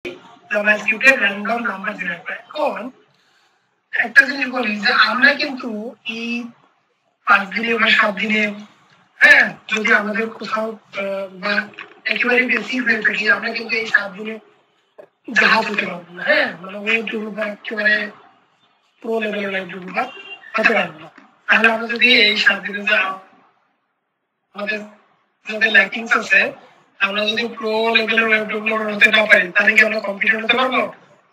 জাভাস্ক্রিপ্টের random number generate করে। এখন একটা জিনিস বলি যে আমরা কিন্তু এই 5 দিনে বা 7 দিনে, হ্যাঁ, যদি আমাদের কোথাও বা একেবারে বেসিক হয়ে থাকি, আমরা কিন্তু এই 7 দিনে জাহাজ হতে পারবো না। হ্যাঁ, মানে ওয়েব ডেভেলপার একেবারে প্রো লেভেলের ওয়েব ডেভেলপার হতে পারবো না। তাহলে আমরা যদি এই 7 দিনে আমাদের যাদের ল্যাকিংস আছে, আমরা যদি প্রো লেভেলের ওয়েব ডেভেলপার হতে না পারি, তাহলে কি আমরা কম্পিটেন্ট হতে পারবো?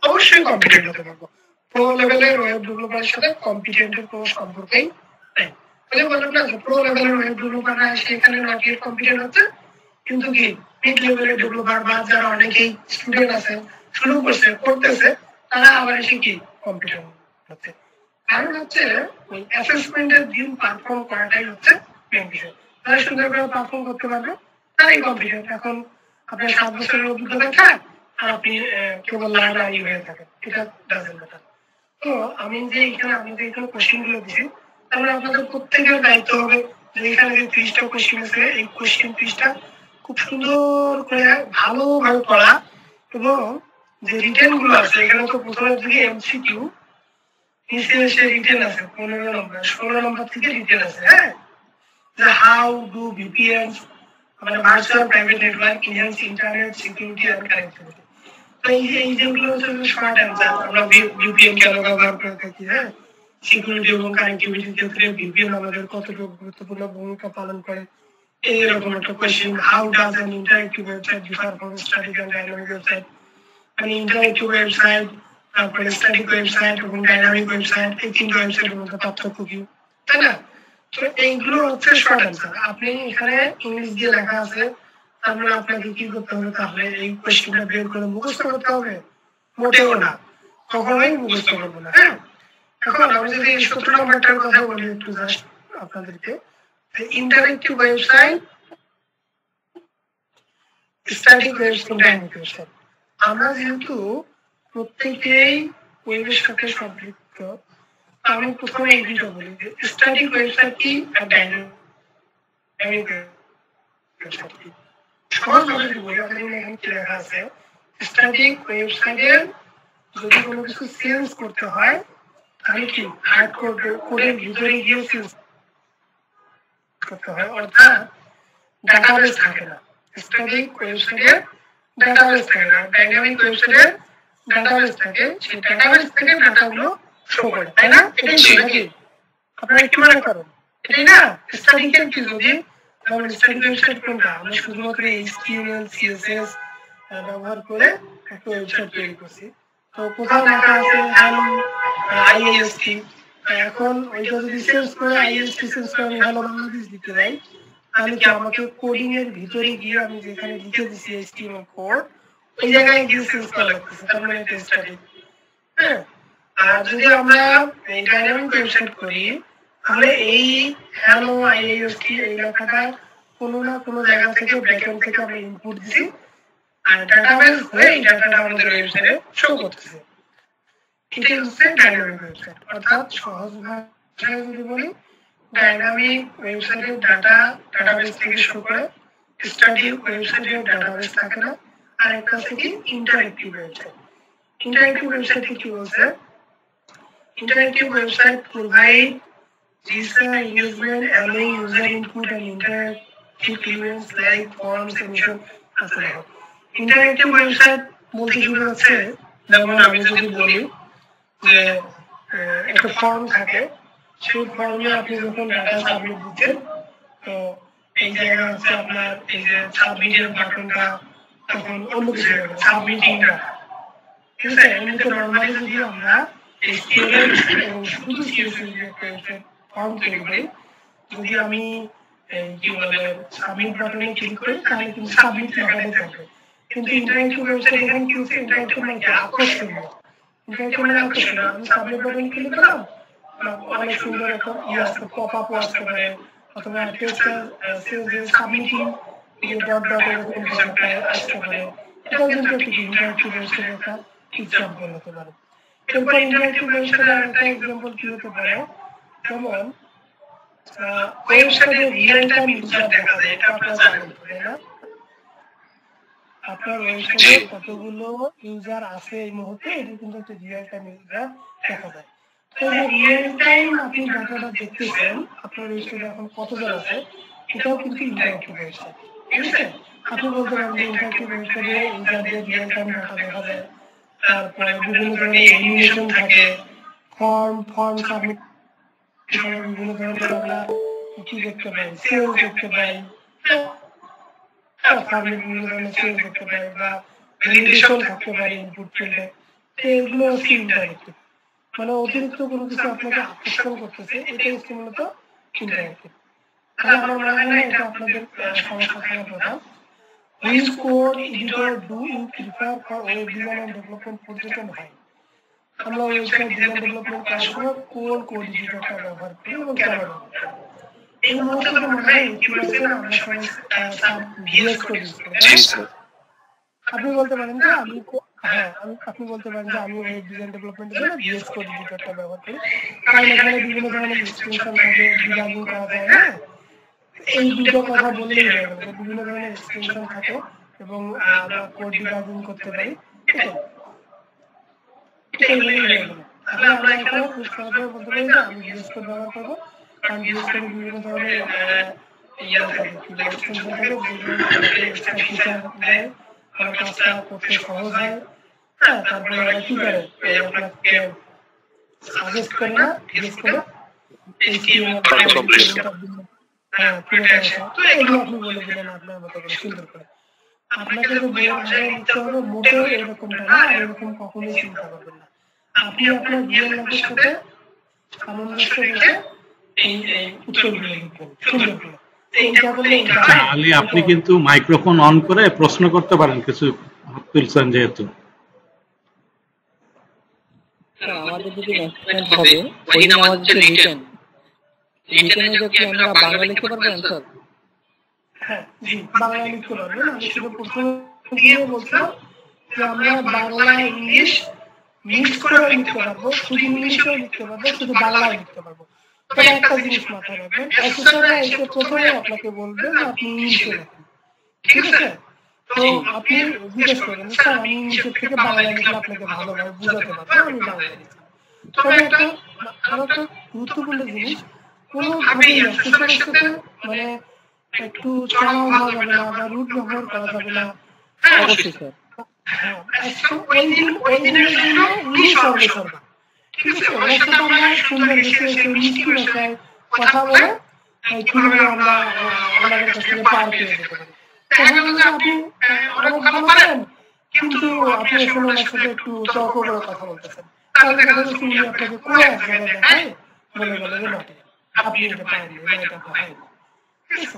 অবশ্যই কম্পিটেন্ট হতে পারবো। প্রো লেভেলের ওয়েব ডেভেলপারের সাথে কম্পিটেন্টের কোনো সম্পর্কই নেই। তাহলে বললাম না, প্রো লেভেলের ওয়েব ডেভেলপাররা সেখানে নট ইয়েট কম্পিটেন্ট হচ্ছে, কিন্তু কি মিড লেভেলের ডেভেলপার বা যারা অনেকেই স্টুডেন্ট আছে, শুরু করছে, করতেছে, তারা আবার এসে কি কম্পিটেন্ট হচ্ছে। কারণ হচ্ছে ওই অ্যাসেসমেন্টের দিন পারফর্ম করাটাই হচ্ছে মেন বিষয়। তারা সুন্দর করে পারফর্ম করতে পারবে, তারাই কম্পিটেন্ট। এখন আপনার 7 বছরের অভিজ্ঞতা থাক আর আপনি কেবল লার্নারই হয়ে থাকেন, এটা ডাজেন্ট ম্যাটার। তো আমি যে এখানে আমাদের এখানে কোশ্চেন গুলো দিচ্ছি, তাহলে আপনাদের প্রত্যেকের দায়িত্ব হবে যে এখানে যে 30টা কোশ্চেন আছে, এই কোশ্চেন 30টা খুব সুন্দর করে ভালোভাবে পড়া, এবং যে রিটেন গুলো আছে এখানে তো প্রথমের দিকে এমসিকিউ, নিচে এসে রিটেন আছে 15 নম্বর, 16 নম্বর থেকে রিটেন আছে। হ্যাঁ, যে হাউ ডু ভিপিএনস, মানে virtual private network enhance internet security and connectivity. তো এই যেগুলো হচ্ছে শর্ট অ্যান্সার, আমরা ভিপিএন কেন ব্যবহার করে থাকি, হ্যাঁ, সিকিউরিটি এবং কানেক্টিভিটির ক্ষেত্রে ভিপিএন আমাদের কতটুকু গুরুত্বপূর্ণ ভূমিকা পালন করে, এইরকম একটা question. How does an interactive website differ from static and dynamic website, মানে ইন্টারেক্টিভ ওয়েবসাইট, তারপরে স্ট্যাটিক ওয়েবসাইট এবং ডাইনামিক ওয়েবসাইট, এই তিনটা ওয়েবসাইটের মধ্যে পার্থক্য কি, তাই না? তো এইগুলো হচ্ছে শর্ট অ্যান্সার। আপনি এখানে ইংলিশ দিয়ে লেখা আছে, তার মানে আপনাকে কি করতে হবে, তাহলে এই কোয়েশ্চেনটা বের করে মুখস্থ করতে হবে? মোটেও না, কখনোই মুখস্থ করবো না। হ্যাঁ, এখন আমি যদি এই 17 নম্বরটার কথা বলি একটু জাস্ট আপনাদেরকে, interactive website, static website, dynamic website. আমরা যেহেতু প্রত্যেকেই ওয়েবের সাথে সম্পৃক্ত, আমি প্রথমে এই দুটো বলি যে স্ট্যাটিক ওয়েবসাইট কি আর ডাইনামিক ওয়েবসাইট কি। সহজভাবে যদি বলি, আমাদের এখানে কি লেখা আছে, স্ট্যাটিক ওয়েবসাইটের যদি কোনো কিছু চেঞ্জ করতে হয়, তাহলে কি হার্ড কোডের ভিতরে গিয়ে চেঞ্জ করতে হয়, অর্থাৎ ডাটাবেস থাকে না। স্ট্যাটিক ওয়েবসাইটে ডাটাবেস থাকে না, ডাইনামিক ওয়েবসাইটে ডাটাবেস থাকে, সেই ডাটাবেস থেকে ডাটাগুলো শো করে, তাই না? এটাই ছিল নাকি? আপনারা কি মনে করেন এটাই না? স্ট্যাটিকের কি, যদি যেমন স্ট্যাটিক ওয়েবসাইট কোনটা, আমরা শুধুমাত্র এইচটিএমএল সিএসএস ব্যবহার করে একটা ওয়েবসাইট তৈরি করছি, তো কোথাও লেখা আছে হ্যালো আইএসটি, এখন ওইটা যদি চেঞ্জ করে আইএসটি চেঞ্জ করে আমি হ্যালো বাংলাদেশ দিতে যাই, তাহলে কি আমাকে কোডিং এর ভিতরে গিয়ে আমি যেখানে লিখে দিচ্ছি এইচটিএমএল কোড, ওই জায়গায় গিয়ে চেঞ্জ করা লাগতেছে, তার মানে এটা স্ট্যাটিক। হ্যাঁ, আর যদি আমরা এই ডাইনামিক ওয়েবসাইট করি, তাহলে এই হ্যালো আইএসটি এই লেখাটা কোনো না কোনো জায়গা থেকে ব্যাকএন্ড থেকে আমরা ইনপুট দিছি, আর ডাটাবেস হয়ে এই ডাটাটা আমাদের ওয়েবসাইটে শো করতেছে। এটাই হচ্ছে ডাইনামিক ওয়েবসাইট। অর্থাৎ সহজ ভাষায় যদি বলি, ডাইনামিক ওয়েবসাইটের ডাটা ডাটাবেস থেকে শো করে, স্ট্যাটিক ওয়েবসাইটের ডাটাবেস থাকে না। আর একটা আছে কি ইন্টারেক্টিভ ওয়েবসাইট। ইন্টারেক্টিভ ওয়েবসাইট কি বলছে, interactive website provide user engagement, allowing user input and interactive elements like forms, animation, etc. Interactive website বলতে কি বোঝাচ্ছে, যেমন আমি যদি বলি যে একটা ফর্ম থাকে, সেই ফর্মে আপনি যখন ডাটা সাবমিট দিচ্ছেন, তো এই জায়গায় হচ্ছে আপনার এই যে সাবমিটের বাটনটা তখন অন্য কিছু হবে, সাবমিটিং ডাটা, ঠিক আছে? এমনিতে নর্মালি যদি আমরা এবং শুধু ফর্ম তৈরি করি, যদি আমি কি বলে সাবমিট বাটনে ক্লিক করি, তাহলে কিন্তু সাবমিট লেখাটাই থাকবে। কিন্তু ইন্টারেক্টিভ ওয়েবসাইট এখানে কি হচ্ছে, ইন্টারেক্টিভ মানে আকর্ষণীয়, ইন্টারেক্টিভ মানে আকর্ষণীয়। আমি সাবমিট বাটনে ক্লিক করলাম, অনেক সুন্দর একটা আসতে পপ আপ আসতে পারে, অথবা সাবমিটিং ডট ডট এরকম কিছু একটা আসতে পারে। এটাও কিন্তু একটি ইন্টারেক্টিভ ওয়েবসাইটের একটা এক্সাম্পল হতে পারে। এরপর ইন্টারেক্টিভ ওয়েবসাইটের একটা এক্সাম্পল কি হতে পারে, যেমন ওয়েবসাইটে রিয়েল টাইম ইউজার দেখা যায়, এটা আপনারা জানেন, তাই না? আপনার ওয়েবসাইটে কতগুলো ইউজার আছে এই মুহূর্তে, এটা কিন্তু একটা রিয়েল টাইম ইউজার দেখা যায়। তো এই যে রিয়েল টাইম আপনি ডাটাটা দেখতেছেন আপনার ওয়েবসাইটে এখন কতজন আছে, এটাও কিন্তু ইন্টারেক্টিভ ওয়েবসাইট। ঠিক আছে, আপনি বলতে পারেন যে ইন্টারেক্টিভ ওয়েবসাইটে ইউজারদের রিয়েল টাইম ডাটা দেখা যায়, তারপরে বিভিন্ন ধরনের অ্যানিমেশন থাকে, ফর্ম সাবমিট বিভিন্ন ধরনের আমরা কি দেখতে পাই, সেলস দেখতে পাই, ফার্মের বিভিন্ন ধরনের সেলস দেখতে পাই বা ভ্যালিডেশন থাকতে পারে ইনপুট ফিল্ডে। তো এগুলো হচ্ছে ইন্টারেক্টিভ, মানে অতিরিক্ত কোনো কিছু আপনাকে আকর্ষণ করতেছে, এটাই হচ্ছে মূলত ইন্টারেক্টিভ। তাহলে আমার মনে হয় না এটা আপনাদের সমস্যা থাকার কথা। Which code editor do you prefer for web design and development পর্যটন হয়? আমরা ওয়েবসাইট ডিজাইন ডেভেলপমেন্ট করার সময় কোন কোড এডিটরটা ব্যবহার করি এবং কেন ব্যবহার করি? এই মুহূর্তে তো মনে হয় 80% আমরা সবাই ভিএস কোড ইউজ করি। আপনি বলতে পারেন যে আপনি বলতে পারেন যে আমি ওয়েব ডিজাইন ডেভেলপমেন্টের জন্য ভিএস কোড এডিটরটা ব্যবহার করি, কারণ এখানে বিভিন্ন ধরনের এক্সটেনশন থাকে, ডিবাগিং করা যায়। হ্যাঁ, এই দুটো কথা বললেই হয়ে গেল, বিভিন্ন ধরনের এক্সটেনশন থাকে এবং আমরা কোড ডিবাগিং করতে পারি। এটাই বলেই হয়ে গেল। তাহলে আমরা এখানে খুব সহজভাবে বলতে পারি যে আমি ভিএস কোড ব্যবহার করবো, কারণ ভিএস কোডে বিভিন্ন ধরনের এক্সটেনশন থাকে যেগুলো আমাকে এক্সট্রা ফিচার দেয়, আমার কাজটা করতে সহজ হয়। হ্যাঁ, তারপরে ওরা কি করে আপনাকে সাজেস্ট করে না ভিএস কোডে তো এগুলো আপনি বলে দিলেন আপনার মতো করে সুন্দর করে। আপনাকে যে বইয়ের ভাষায় লিখতে হবে মোটেও এরকমটা না, এরকম কখনোই চিন্তা করবেন না। আপনি আপনার রিয়েল লাইফের সাথে সামঞ্জস্য রেখে এই উত্তরগুলো লিখবেন সুন্দর করে। আলী, আপনি কিন্তু মাইক্রোফোন অন করে প্রশ্ন করতে পারেন, কিছু হাত তুলছেন যেহেতু। আমাদের যদি নেক্সট হবে ওই দিন আমাদের যে রিটেনে যে কি আমরা বাংলা লিখতে পারবেন স্যার? হ্যাঁ জি, বাংলা লিখতে পারবেন। আমি শুধু প্রথমে দিয়ে বলছিলাম যে আমরা বাংলা ইংলিশ মিক্স করে লিখতে পারবো, শুধু ইংলিশেও লিখতে পারবো, শুধু বাংলাও লিখতে পারবো। তবে একটা জিনিস মাথায় রাখবেন, অফিসাররা এসে প্রথমে আপনাকে বলবে যে আপনি ইংলিশে লেখেন। ঠিক আছে, তো আপনি জিজ্ঞেস করবেন স্যার আমি ইংলিশের থেকে বাংলা লিখলে আপনাকে ভালোভাবে বুঝাতে পারবো, আমি বাংলা লিখলাম। তবে একটা গুরুত্বপূর্ণ জিনিস, কোনোভাবেই অফিসারের সাথে মানে একটু চড়াও হওয়া যাবে না বা রুট ব্যবহার করা যাবে না। অবশ্যই স্যার। ওই দিনের জন্য উনি সর্বসর্বা। ঠিক আছে, ওনার সাথে আমরা সুন্দর মিষ্টি ভাষায় কথা বলে কিভাবে আমরা ওনাদের কাছ থেকে পার পেয়ে যেতে পারি। দেখা গেল যে আপনি অনেক ভালো পারেন, কিন্তু আপনি আসলে ওনার সাথে একটু তর্ক করে কথা বলতেছেন, তাহলে দেখা যাচ্ছে উনি আপনাকে কোনো এক জায়গায় দেখায় বলে গেল যে না আপনি এটা পারেননি বা এটা হয়নি।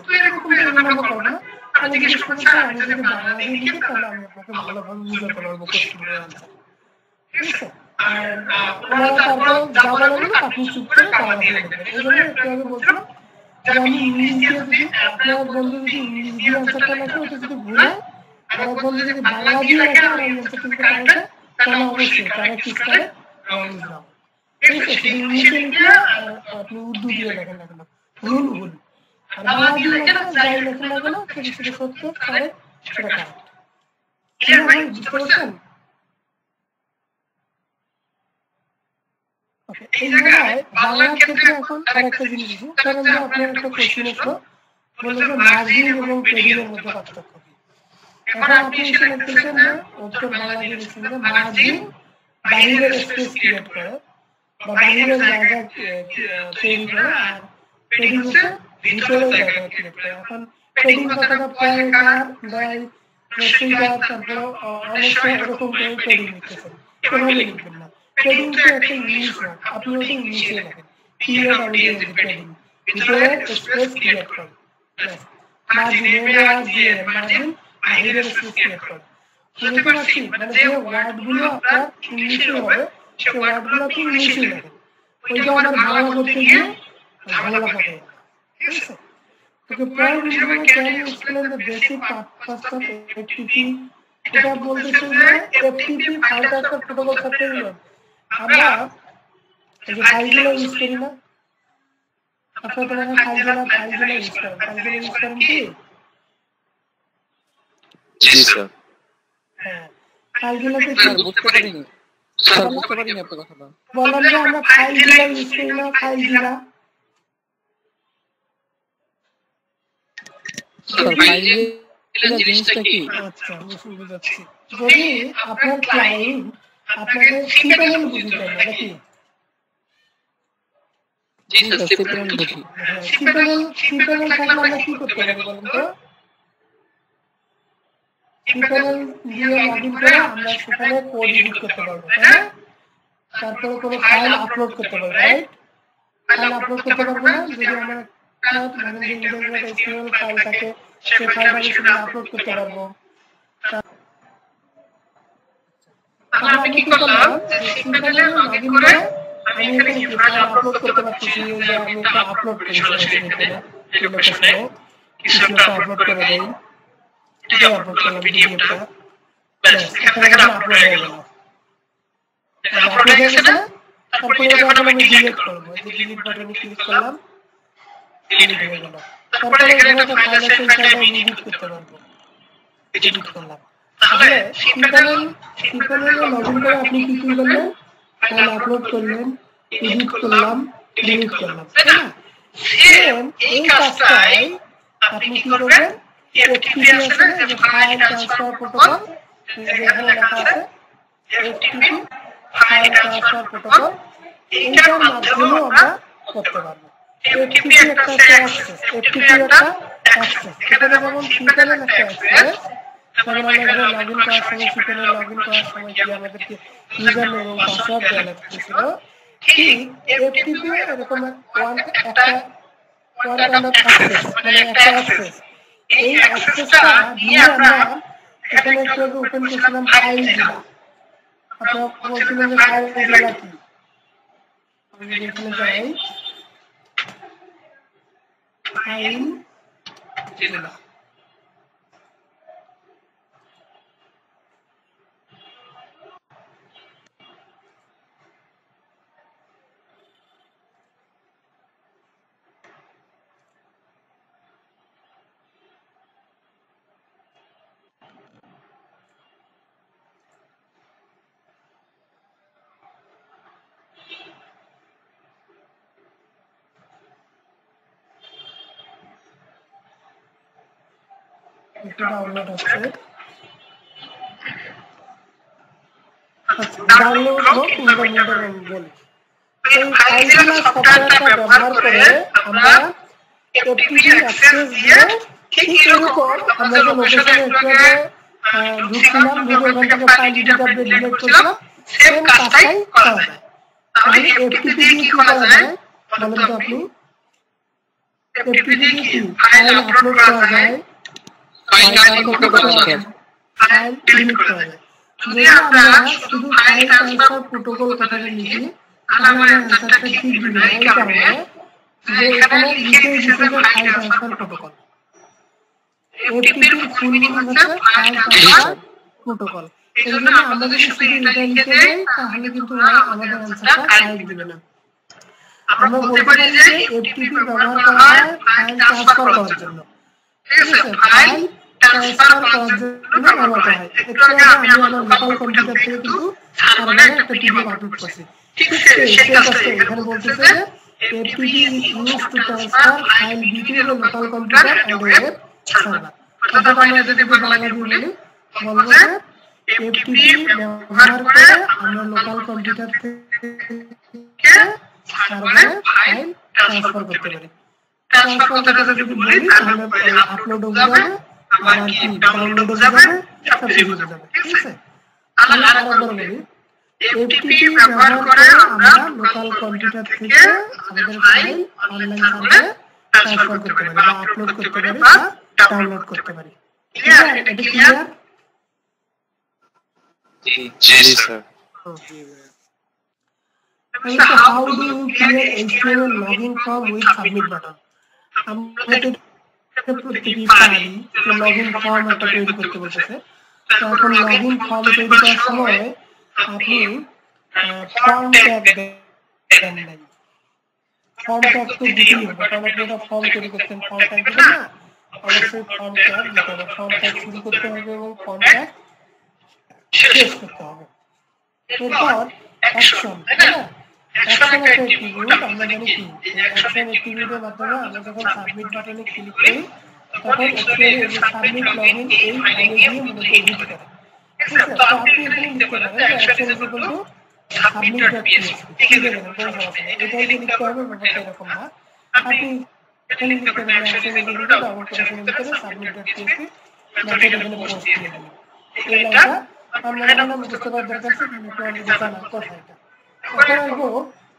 তো এরকমটা আমরা করবো না। আমি জিজ্ঞেস করছি আমি যদি বাংলা দিয়ে লিখি তাহলে আমি আপনাকে ভালোভাবে বুঝাতে পারবো কোশ্চেনের আনসার। ঠিক আছে, আর ওনারা তারপর যা বলেন আপনি চুপ করে বাংলা দিয়ে লিখবেন। এই জন্য একটু আগে বলছিলাম যে আমি ইংলিশ দিয়ে যদি আপনার বন্ধু যদি ইংলিশ দিয়ে আনসারটা লেখে ওটা যদি ভুলে আর এক বন্ধু যদি বাংলা দিয়ে লেখে আর এই আনসারটা যদি কারেক্ট হয় তাহলে অবশ্যই তারা ঠিক করে নাও। ঠিক আছে, শুধু ইংলিশে লিখলে আর আপনি উর্দু দিয়ে লেখেন না কেন, ভুল ভুল। আর বাংলা দিয়ে লেখেন যাই লেখেন না কেন সেটা সেটা সত্য, কারেক্ট, সেটা কারেক্ট। ক্লিয়ার ভাই, বুঝতে পারছেন? এই জায়গায় বাংলার ক্ষেত্রে এখন আরেকটা জিনিস আছে, কারণ যে আপনার একটা কোশ্চেন আসলো বললো যে মার্জিন এবং পেডিং এর মধ্যে পার্থক্য কি। এখন আপনি এসে লিখতেছেন যে উত্তর বাংলা দিয়ে লিখছেন যে মার্জিন বাহিরের স্পেস ক্রিয়েট করে বা বাহিরের জায়গা তৈরি করে, আর পেডিং হচ্ছে ভিতরের জায়গা ক্রিয়েট করে। এখন পেডিং কথাটা পয়েন্টার বাই রেস্ট্রিক্টার তারপর অনেকটা এরকম করে পেডিং লিখতেছেন, এভাবে লিখবেন না। পেডিং তো একটা ইংলিশ ওয়ার্ড, আপনি ওটা ইংলিশে লেখেন, পিরিয়ড আইডিয়া পেডিং, ভিতরের স্পেস ক্রিয়েট করে। মার্জিন মার্জিন বাহিরের স্পেস ক্রিয়েট করে। বুঝতে পারছি, মানে যে ওয়ার্ডগুলো আপনার ইংলিশে হবে সেই ওয়ার্ডগুলো আপনি ইংলিশে লেখেন, ওইটা আমার বাংলা করতে গিয়ে ঝামেলা পাবে। ঠিক আছে, ওকে পয়েন্ট হিসেবে can you explain the basic purpose of FTP. এটা বলতেছে যে FTP file transfer protocol software আমরা এই যে ফাইলগুলো ইউজ করি না, আপনারা তো মানে ফাইলগুলো ইউজ করেন কি? জি স্যার। হ্যাঁ ফাইলগুলোকে স্যার বুঝতে পারিনি আপনার কথাটা। বললাম যে আমরা ফাইল দিলাম ইউজ করি না, ফাইল দিলাম স্যার ফাইল জিনিসটা কি? আচ্ছা বুঝাচ্ছি। যদি আপনার ক্লায়েন্ট আপনাকে সিপ্যানেল বুঝতে চায় নাকি? জি স্যার সিপ্যানেল বুঝি। সিপ্যানেল থাকলে আমরা কি করতে পারি বলুন তো? সিপ্যানেল দিয়ে লগইন করে আমরা সেখানে কোড এডিট করতে পারবো, তাই না? তারপরে কোনো ফাইল আপলোড করতে পারবো, রাইট? ফাইল আপলোড করতে পারবো না যদি আমার একটা ম্যানেজিং ইন্টারনেট এসকিউএল ফাইল থাকে, সেই ফাইলটাকে সেখানে আপলোড করতে পারবো। তাহলে আমি কি করলাম, সিম্পলে লগইন করে আমি এখানে কি ফাইল আপলোড করতে পারছি, যে আমি এটা আপলোড করি এখানে এই লোকেশনে কিছু একটা আপলোড করে দেই, এটা আপলোড করলাম পিডিএফটা, ব্যাস এখানে আপলোড হয়ে গেল। আপলোড হয়ে গেছে না? তারপরে এখন আমি ডিলিট করব, এই যে ডিলিট বাটনে ক্লিক করলাম, ডিলিট হয়ে গেল। তারপরে এখানে একটা ফাইল আছে, সেটা আমি এডিট করতে পারবো, এডিট করলাম। তাহলে সিম্পলে লগইন করে আপনি কি কি করলেন? ফাইল আপলোড করলেন, এডিট করলাম, ডিলিট করলাম, তাই না? সেম এই কাজটাই আপনি কি করবেন? এফটিপি আছে না, যে ফাইল ট্রান্সফার প্রোটোকল, এখানে লেখা আছে এফটিপি ফাইল ট্রান্সফার প্রোটোকল, এইটার মাধ্যমেও আমরা করতে পারবো। এফটিপি একটা অ্যাক্সেস, এখানে যেমন সিম্পলে একটা অ্যাক্সেস, যেমন আমরা এখানে লগইন করার সময় সিম্পলে লগইন করার সময় কি আমাদেরকে ইউজার নেম এবং পাসওয়ার্ড দেওয়া লাগতেছিল, ঠিক এফটিপি এরকম একটা অ্যাক্সেস, এই অ্যাক্সেসটা দিয়ে আমরা এখানে একটু ওপেন করছিলাম ফাইল দিলা। আপনারা বলছিলেন যে ফাইল দিলা কি, আমি যদি এখানে যাই ফাইল দিলা, এটা ডাউনলোড হচ্ছে, ডাউনলোড হোক ইন্টারনেটে আমি বলি। এই ফাইলগুলো সফটওয়্যারটা ব্যবহার করে আমরা এফটিপি অ্যাক্সেস দিয়ে ঠিক এরকম আমরা যে লোকেশনে একটু ঢুকছিলাম, ঢুকে ওখান থেকে ফাইল ডিলিট ডিলিট করলাম, সেম কাজটাই করা যায়। তাহলে এফটিপি দিয়ে কি করা যায় বলেন তো আপনি? এফটিপি দিয়ে কি ফাইল আপলোড করা যায়, ফাইল ডিলিট করা যায়। যদি আমরা শুধু ফাইল ট্রান্সফার প্রোটোকল কথাটা লিখি, তাহলে আমার অ্যানসারটা ঠিক দিবে না। এই কারণে যে এখানে লিখে দিয়েছে ফাইল ট্রান্সফার প্রোটোকল, এফটিপির ফুল মিনিং হচ্ছে ফাইল ট্রান্সফার প্রোটোকল। এজন্য আমরা যদি শুধু এটা লিখে দেই তাহলে কিন্তু আমাদের অ্যানসারটা কারেক্ট দিবে না। আমরা বলতে পারি যে এফটিপি ব্যবহার করা হয় ফাইল ট্রান্সফার করার জন্য, ঠিক আছে? ফাইল ট্রান্সফার করার জন্য ব্যবহার করা হয়। একটু আগে আমি আমার লোকাল কম্পিউটার থেকে কিন্তু সার্ভারে একটা পিডিএফ আপলোড করছি, ঠিক সেই কাজটা এখানে বলতেছে যে FTP is used to transfer file between the local computer and the web server. অর্থাৎ আমরা যদি বাংলায় বলি বলবো যে FTP ব্যবহার করে আমরা লোকাল কম্পিউটার থেকে সার্ভারে ফাইল ট্রান্সফার করতে পারি। ট্রান্সফার কথাটা যদি বলি তাহলে আপলোড হয়ে যাবে, আর কি ডাউনলোড হয়ে যাবে, সব কিছু হয়ে যাবে, ঠিক আছে? তাহলে আরেকবার বলি, FTP ব্যবহার করে আমরা লোকাল কম্পিউটার থেকে আমাদের ফাইল অনলাইন সার্ভারে ট্রান্সফার করতে পারি বা আপলোড করতে পারি বা ডাউনলোড করতে পারি। ক্লিয়ার? এটা clear? G sir. So how do you create HTML login form with submit button? আমরা তো প্রত্যেকই পারি লগইন ফর্ম একটা তৈরি করতে বলতেছে। তো এখন লগইন ফর্ম তৈরি করার সময় আপনি ফর্ম ট্যাগ দেন নাই। ফর্ম ট্যাগ তো দিতেই হবে, কারণ আপনি একটা ফর্ম তৈরি করছেন, ফর্ম ট্যাগ দিবেন না, অবশ্যই ফর্ম ট্যাগ দিতে হবে। ফর্ম ট্যাগ শুরু করতে হবে এবং ফর্ম ট্যাগ শেষ করতে হবে। এরপর অ্যাকশন, তাই না? অ্যাকশন একটা অ্যাট্রিবিউট, আমরা জানি কি অ্যাকশন অ্যাট্রিবিউটের মাধ্যমে আমরা যখন সাবমিট বাটনে ক্লিক করি তখন অ্যাকচুয়ালি এই যে সাবমিট লগইন এই ফাইলে গিয়ে মূলত এডিট করে। ঠিক আছে, তো আপনি এখানে লিখতে পারেন যে action is equal two submit.php, ঠিক আছে, কোনো সমস্যা নেই, এটাই যে লিখতে হবে ব্যাপারটা এরকম না। আপনি এখানে লিখতে পারেন action is equal to double কোটেশনের ভিতরে submit.php মেথড এখানে পোস্ট দিয়ে দিলাম। এই লাইনটা আমরা এখানে মুখস্থ করার দরকার আছে, আমি একটু অলরেডি জানা কথা এটা। এখন আসবো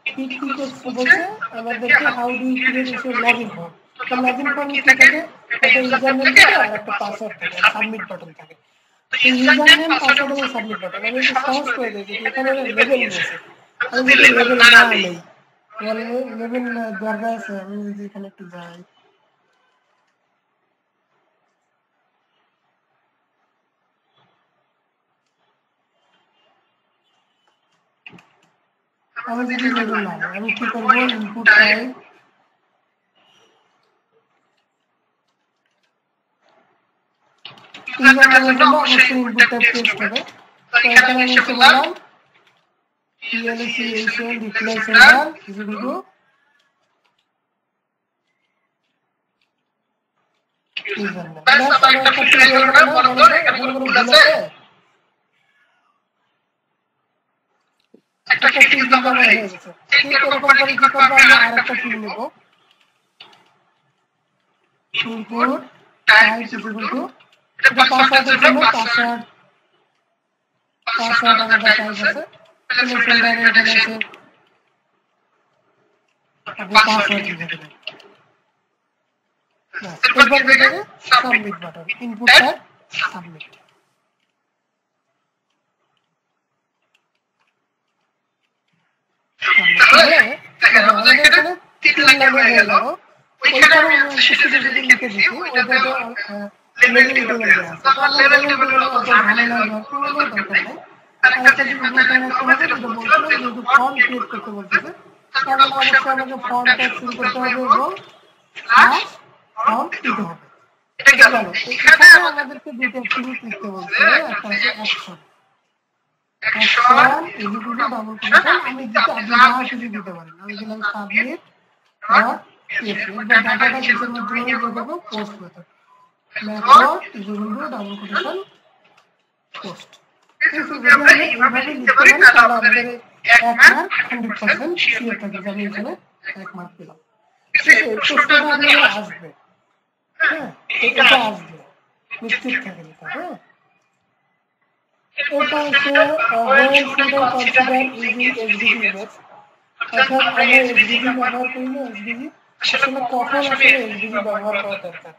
কি কি বলছে আমাদেরকে, how do you create your login form. তো লগইন ফর্ম কি থাকে, একটা ইউজার নেম থাকে আর একটা পাসওয়ার্ড থাকে, সাবমিট বাটন থাকে। তো ইউজার নেম, পাসওয়ার্ড এবং সাবমিট বাটন আমি একটু সহজ করে দিই, যদি এখানে লেভেল নিয়েছে, আমি যদি লেভেল না নেই, তাহলে লেভেল দরকার আছে, আমি যদি এখানে একটু যাই, আমি যদি লেভেল না নেই, আমি কি করবো, ইনপুট টাইপ ইউজার নেমের জন্য অবশ্যই ইনপুট টাইপ টেস্ট হবে। তো এখানে আমি এসে বললাম PLCation reply server is equal to user name। বাস আমরা একটা ক্লিক করলাম, মনে করে এখানে কোনো ভুল আছে, একটা ক্লিক দিলে আমার হয়ে গেছে। ঠিক এরকম করে কি করব, আমরা আরেকটা ক্লিক নেব, input type is equal to এটা পাসওয়ার্ডের জন্য পাসওয়ার্ড আমাদের টাইপ আছে, সিলেকশন লাইনে এখানে আছে আপনি পাসওয়ার্ড দিতে দেবেন। এরপর দেখেন submit button, input type submit. তাহলে দেখেন আমাদের এখানে তিন লাইনে হয়ে গেল। ওইখানে আমি সেটা যদি লিখে দিই ওইটা তো লেভেল টেবিল দেওয়া আছে, তো লেভেল টেবিল অত ভালো না, কোনো দরকার নেই। আরেকটা জিনিস মাথায় রাখতে হবে, যেটা বলছিলাম যেহেতু ফন্ট ক্রিয়েট করতে বলতেছে, তাহলে অবশ্যই আমাকে ফন্ট টাইপ শুরু করতে হবে এবং স্ল্যাশ ফন্ট দিতে হবে। এটা গেল। এখানে আমাদেরকে দুটো অ্যাট্রিবিউট লিখতে বলছে, একটা হচ্ছে action, action is equal to double quotation, আমি দিতে আপনি যা খুশি দিতে পারেন, আমি দিলাম সাবমিট ডট পিএসপি, এবার ডাটাটা কিসের মাধ্যমে দিয়ে দেবো, post method, method is equal to double quotation post. যদি আমরা এইভাবে লিখতে পারি তাহলে আমাদের 1 মার্ক 100% শিওর থাকে যে আমি এখানে 1 মার্ক পেলাম। ঠিক আছে, প্রশ্নটা আপনাদের আসবে, হ্যাঁ এটা আসবে, নিশ্চিত থাকেন এটা। হ্যাঁ, এটা হচ্ছে when should I consider using SDB image, অর্থাৎ আমি SDB ব্যবহার করি না, SDB আসলে কখন আসলে SDB ব্যবহার করা দরকার।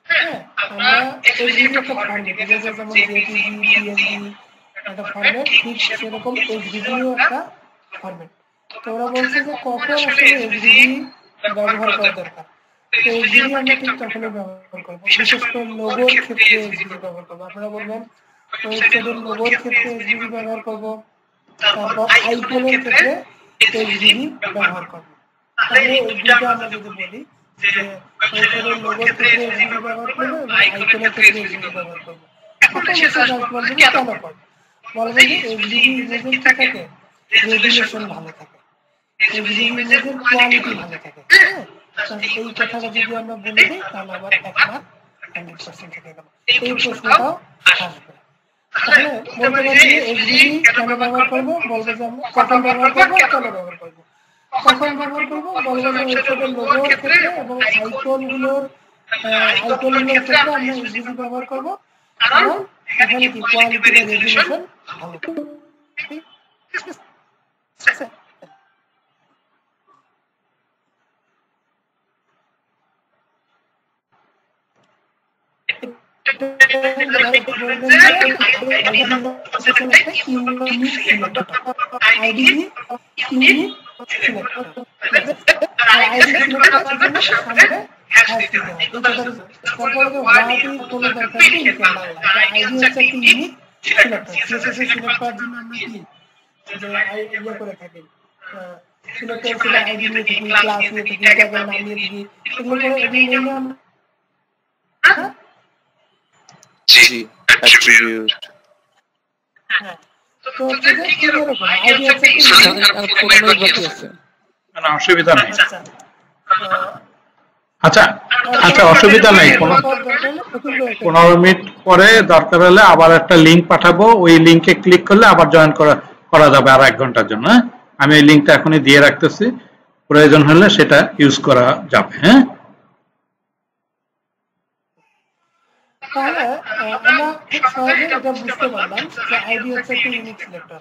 হ্যাঁ, আমরা SDB একটা ফরম্যাট, যেমন JPG, PNG একটা ফরম্যাট, ঠিক সেরকম SDB-ও একটা ফরম্যাট। তো ওরা বলছে যে কখন আসলে SDB ব্যবহার করা দরকার, তো SDB আমরা ঠিক তখনই ব্যবহার করবো, বিশেষ করে লোগোর ক্ষেত্রে SDB ব্যবহার করবো। আপনারা বলবেন ওয়েবসাইটের লোগোর ক্ষেত্রে SDB ব্যবহার করবো, তারপর আইকনের ক্ষেত্রে SDB ব্যবহার করবো। তাহলে এই দুটো আমরা যদি বলি যে ওয়েবসাইটের লোগোর ক্ষেত্রে SDB ব্যবহার করবো এবং আইকনের ক্ষেত্রে SDB ব্যবহার করবো, এখন এসে জাস্ট বলবেন কেন করবো, বলবেন যে SDB ইমেজের কি থাকে, রেজুলেশন ভালো থাকে, SDB ইমেজের কোয়ালিটি ভালো থাকে। হ্যাঁ, এই কথাটা যদি আমরা বলে দিই তাহলে আবার 1 মার্ক 100% থেকে গেল। এই প্রশ্নটাও আসবে। তাহলে বলতে পারি SDB কেন ব্যবহার করবো, বলবো যে আমরা কখন ব্যবহার করবো, কেন ব্যবহার করবো। কখন ব্যবহার করবো, বলবো যে ওয়েবসাইটের লোগোর ক্ষেত্রে এবং আইকনগুলোর ক্ষেত্রে আমরা SDB ব্যবহার করবো, কারণ এখানে কি কোয়ালিটি রেজুলেশন ভালো। ঠিক আছে, জি, attribute হ্যাঁ, তো হচ্ছে যে ঠিক এরকম আইডি হচ্ছে কি আর 15 মিনিট বাকি আছে। না অসুবিধা নাই। আচ্ছা আচ্ছা আচ্ছা অসুবিধা নাই, 15 মিনিট পরে দরকার হলে আবার একটা লিংক পাঠাবো, ওই লিংকে ক্লিক করলে আবার জয়েন করা যাবে আর 1 ঘন্টার জন্য। হ্যাঁ, আমি এই লিংকটা এখনই দিয়ে রাখতেছি, প্রয়োজন হলে সেটা ইউজ করা যাবে। হ্যাঁ, তাহলে আমরা খুব সহজে এটা বুঝতে পারলাম যে আইডি হচ্ছে একটা ইউনিক সিলেক্টর।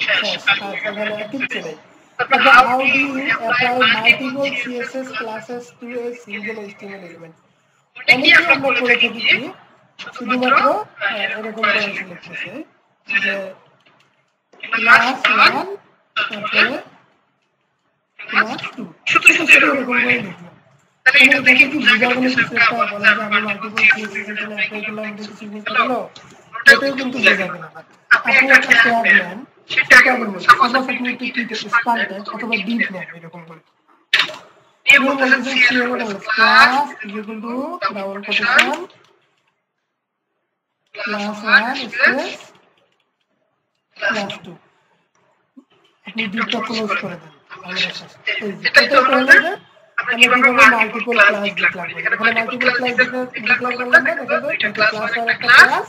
সেখানে কিছু নেই। But how do you apply multiple CSS classes to a single HTML element? অনেকে আমরা করে থাকি কি শুধুমাত্র এরকম করে সিলেক্ট করছে যে ক্লাস 1 তারপরে ক্লাস 2 শুধু এরকম করে লিখলাম। তাহলে এটা দেখে কি বোঝা গেল কিছু একটা বলা যে আমি মাল্টিপল CSS এখানে অ্যাপ্লাই করলাম, এটা কিছু বুঝতে গেল, এটাও কিন্তু বোঝা গেল না। আপনি একটা ট্যাগ নেন, সেটা কেমন সাপোজ আপনি একটু কি স্পান ট্যাগ অথবা ডিপ নেন এরকম করে নিয়ে বলতেছেন CSS class equal to double quotation class 1 space class 2, আপনি ডিপটা ক্লোজ করে দেন। এটা করলে যে আমরা কিভাবে মাল্টিপল ক্লাস ডিক্লেয়ার করি। এখানে মাল্টিপল ক্লাস ডিক্লেয়ার করলে না দেখো এটা ক্লাস 1 একটা ক্লাস,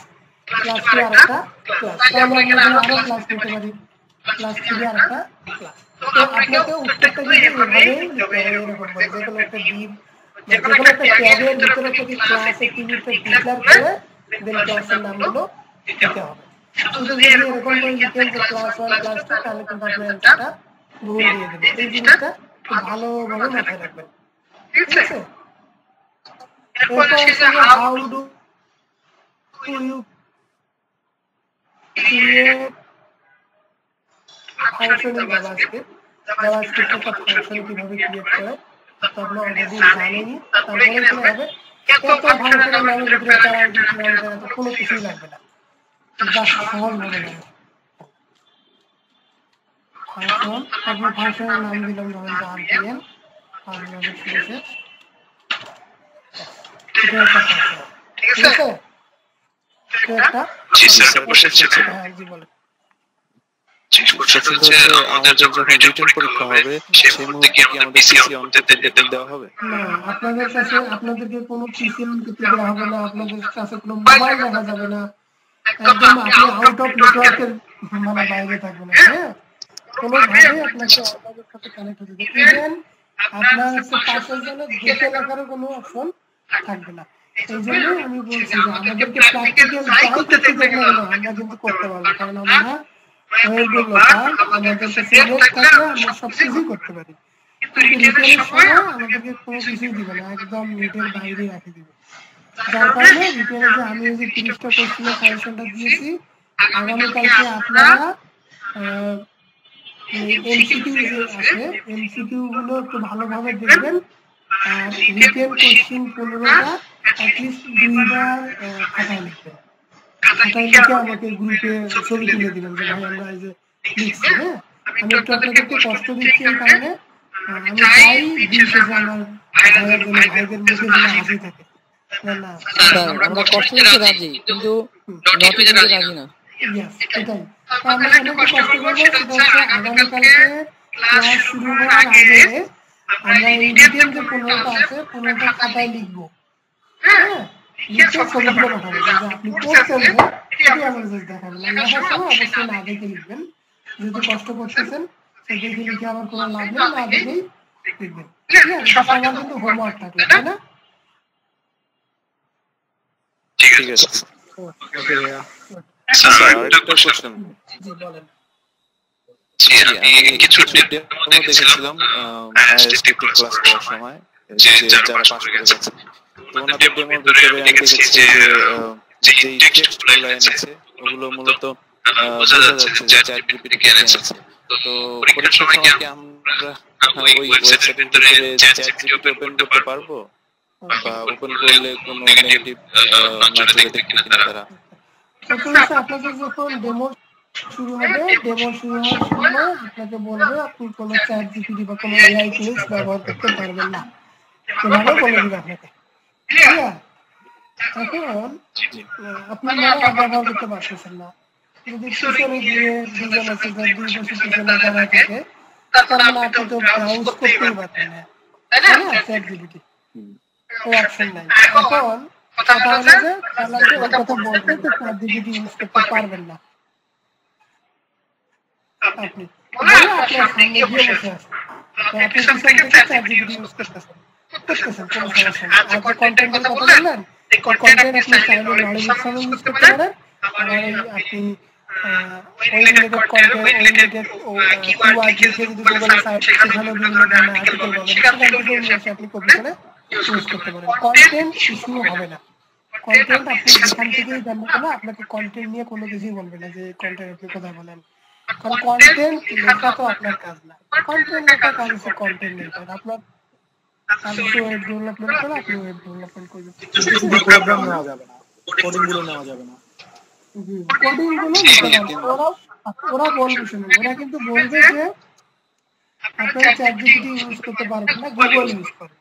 ক্লাস 2 আর একটা ক্লাস, তাহলে আমরা আরো ক্লাস নিতে পারি, ক্লাস 3 আর একটা ক্লাস। তো আপনাকে উত্তরটা যদি এভাবে এরকম করে যেকোনো একটা ডিপ যেকোনো একটা ট্যাগের ভিতরে যদি ক্লাস অ্যাক্টিভিটি ডিক্লেয়ার করে দেন ক্লাসের নামগুলো দিতে হবে। শুধু যদি এরকম করে লিখেন যে ক্লাস 1 ক্লাস 2 তাহলে কিন্তু আপনি অ্যান্সারটা ভুল দিয়ে দেবেন। এই জিনিসটা ভালোভাবে মাথায় রাখবেন, ঠিক আছে? এরপর হচ্ছে how do you create function in JavaScript. JavaScript একটা ফাংশন কিভাবে ক্রিয়েট করে তা আপনি অলরেডি জানেনই। তারপরে কি হবে, এত ফাংশনের নামের ভিতরে তার আইডি কিভাবে কোনো কিছুই লাগবে না, জাস্ট সহজ ভাবে লাগবে ফাংশন। তারপর ফাংশনের নাম দিলাম ধরেন যে আরপিএম আর আমাদের শেষে এটা একটা ফাংশন, ঠিক আছে? এটা একটা জি স্যার বসেছে। হ্যাঁ জি বলেন। আমাদের যখন রিটার্ন পরীক্ষা হবে সেই মুহূর্তে কি আমাদের পিসি অন করতে দেওয়া হবে? না, আপনাদের কাছে আপনাদেরকে কোনো পিসি অন করতে দেওয়া হবে না, আপনাদের কাছে কোনো মোবাইল দেখা যাবে না, একদম আপনি আউট অফ নেটওয়ার্কের মানে বাইরে থাকবেন। হ্যাঁ, কোনো ভাবে আপনাকে আপনাদের সাথে কানেক্ট হতে দেবে। ইভেন আপনার হচ্ছে পাশের জন্য দেখে রাখারও কোনো অপশন থাকবে না। এই জন্যই আমি বলছি যে আমাদেরকে প্র্যাকটিক্যাল যাই করতে দেখলে আমরা কিন্তু করতে পারবো, কারণ আমরা আমাদের কাছে নেট থাকলে আমরা সব কিছুই করতে পারি। কিন্তু রিটার্নের সময় আমাদেরকে কোনো কিছুই দিবে না, একদম নেটের বাইরে রাখে দিবে। যার কারণে রিটার্নে যে আমি যে 30টা কোশ্চেনের সাজেশনটা দিয়েছি, আগামীকালকে আপনারা এমসিকিউ যে আছে এমসিকিউ গুলো একটু ভালোভাবে দেখবেন, আর রিটেন কোশ্চেন 15টা অ্যাটলিস্ট 2বার খাতায় লিখবেন। খাতায় লিখে আমাকে গ্রুপে ছবি তুলে দিবেন যে ভাই আমরা এই যে লিখছি। হ্যাঁ, আমি একটু আপনাদেরকে কষ্ট দিচ্ছি এই কারণে আমি চাই দিন শেষে আমার ভাইদের মুখে যেন হাসি থাকে। না আমরা কষ্ট করতে রাজি, কিন্তু নোটিফিকেশন রাজি না। ইয়েস, এটাই আমরা অনেক কষ্ট করবো। সেটা হচ্ছে আগামীকালকে ক্লাস শুরু হওয়ার আগে আমরা এই রিটেন যে 15টা আছে 15টা খাতায় লিখবো। হ্যাঁ, লিখে ছবিগুলো পাঠাবো যে আপনি পড়ছেন, এটি আমার জাস্ট দেখাবেন। লেখার সময় অবশ্যই না দেখে লিখবেন, যেহেতু কষ্ট করতেছেন সে দেখে লিখে আমার কোনো লাভ নেই, না দেখেই লিখবেন। ঠিক আছে, সবার কিন্তু হোমওয়ার্ক থাকবে, তাই না? ঠিক আছে ওকে ভাইয়া। স্যার আরেকটা কোশ্চেন। জি বলেন। জি আমি কিছু ডেমো দেখেছিলাম আইএসটিপি ক্লাস করার সময় যে যারা পাস করে গেছে, তো ওনাদের ডেমোর ভিতরে আমি দেখেছি যে যে টেক্সট গুলো এনেছে ওগুলো মূলত বোঝা যাচ্ছে যে চ্যাটজিপিটি থেকে এনেছে। তো পরীক্ষার সময় কি আমরা ওই ওয়েবসাইটের ভিতরে চ্যাটজিপিটি ওপেন করতে পারবো, বা ওপেন করলে কোনো নেগেটিভ না চলে দেখবে কিনা তারা? আপনাদের যখন ডেমো শুরু হবে, ডেমো শুরু হওয়ার সময় আপনাকে বলবে আপনি কোনো চ্যাট জিপিটি বা কোনো এআই টুলস ব্যবহার করতে পারবেন না, এভাবে বলে দিবে আপনাকে। ক্লিয়ার? এখন আপনি ব্যবহার করতে পারতেছেন না, যদি পিছনে গিয়ে দুজন আছে যার 2 বছর পিছনে দাঁড়ায় থাকে তার মানে আপনি তো ব্রাউজ করতেই পারবেন না, তাই না? চ্যাট জিপিটি ওই অপশন নাই। এখন কথা হলো যে তাহলে আপনি ওই কথা বলতে তো চ্যাট জিপিটি ইউজ করতে পারবেন না। আপনি বলে আপনার সামনে গিয়ে বসে আছেন, তো আপনি পিছন থেকে চ্যাট জিপিটি ইউজ করতেছেন কোনো সমস্যা নেই। আর যে কন্টেন্টের কথা বললেন এই কন্টেন্ট আপনি চাইলে নলেজ সামনে ইউজ করতে পারেন। আবার আপনি ওই রিলেটেড কন্টেন্ট ওই রিলেটেড কিওয়ার্ড লিখে যদি গুগলে সার্চ সেখানে বিভিন্ন ধরনের আর্টিকেল পাবেন, সেখান থেকে নিয়ে এসে আপনি কপি করে ইউজ করতে পারেন। কন্টেন্ট ইস্যু হবে না। কন্টেন্ট আপনি যেখান থেকেই জানবেন না, আপনাকে কন্টেন্ট নিয়ে কোনো কিছুই বলবে না যে কন্টেন্ট আপনি কোথায় বলেন, কারণ কন্টেন্ট লেখা তো আপনার কাজ না। কন্টেন্ট লেখা কাজ হচ্ছে কন্টেন্ট লেখা। আপনার কাজ হচ্ছে ওয়েব ডেভেলপমেন্ট করা, আপনি ওয়েব ডেভেলপমেন্ট করবেন। শুধু প্রোগ্রাম নেওয়া যাবে না, কোডিং গুলো নেওয়া যাবে না। কোডিং গুলো নিতে পারবেন। ওরা বলবে, শুনুন, ওরা কিন্তু বলবে যে আপনারা চ্যাট জিপিটি ইউজ করতে পারবেন না, গুগল ইউজ করুন।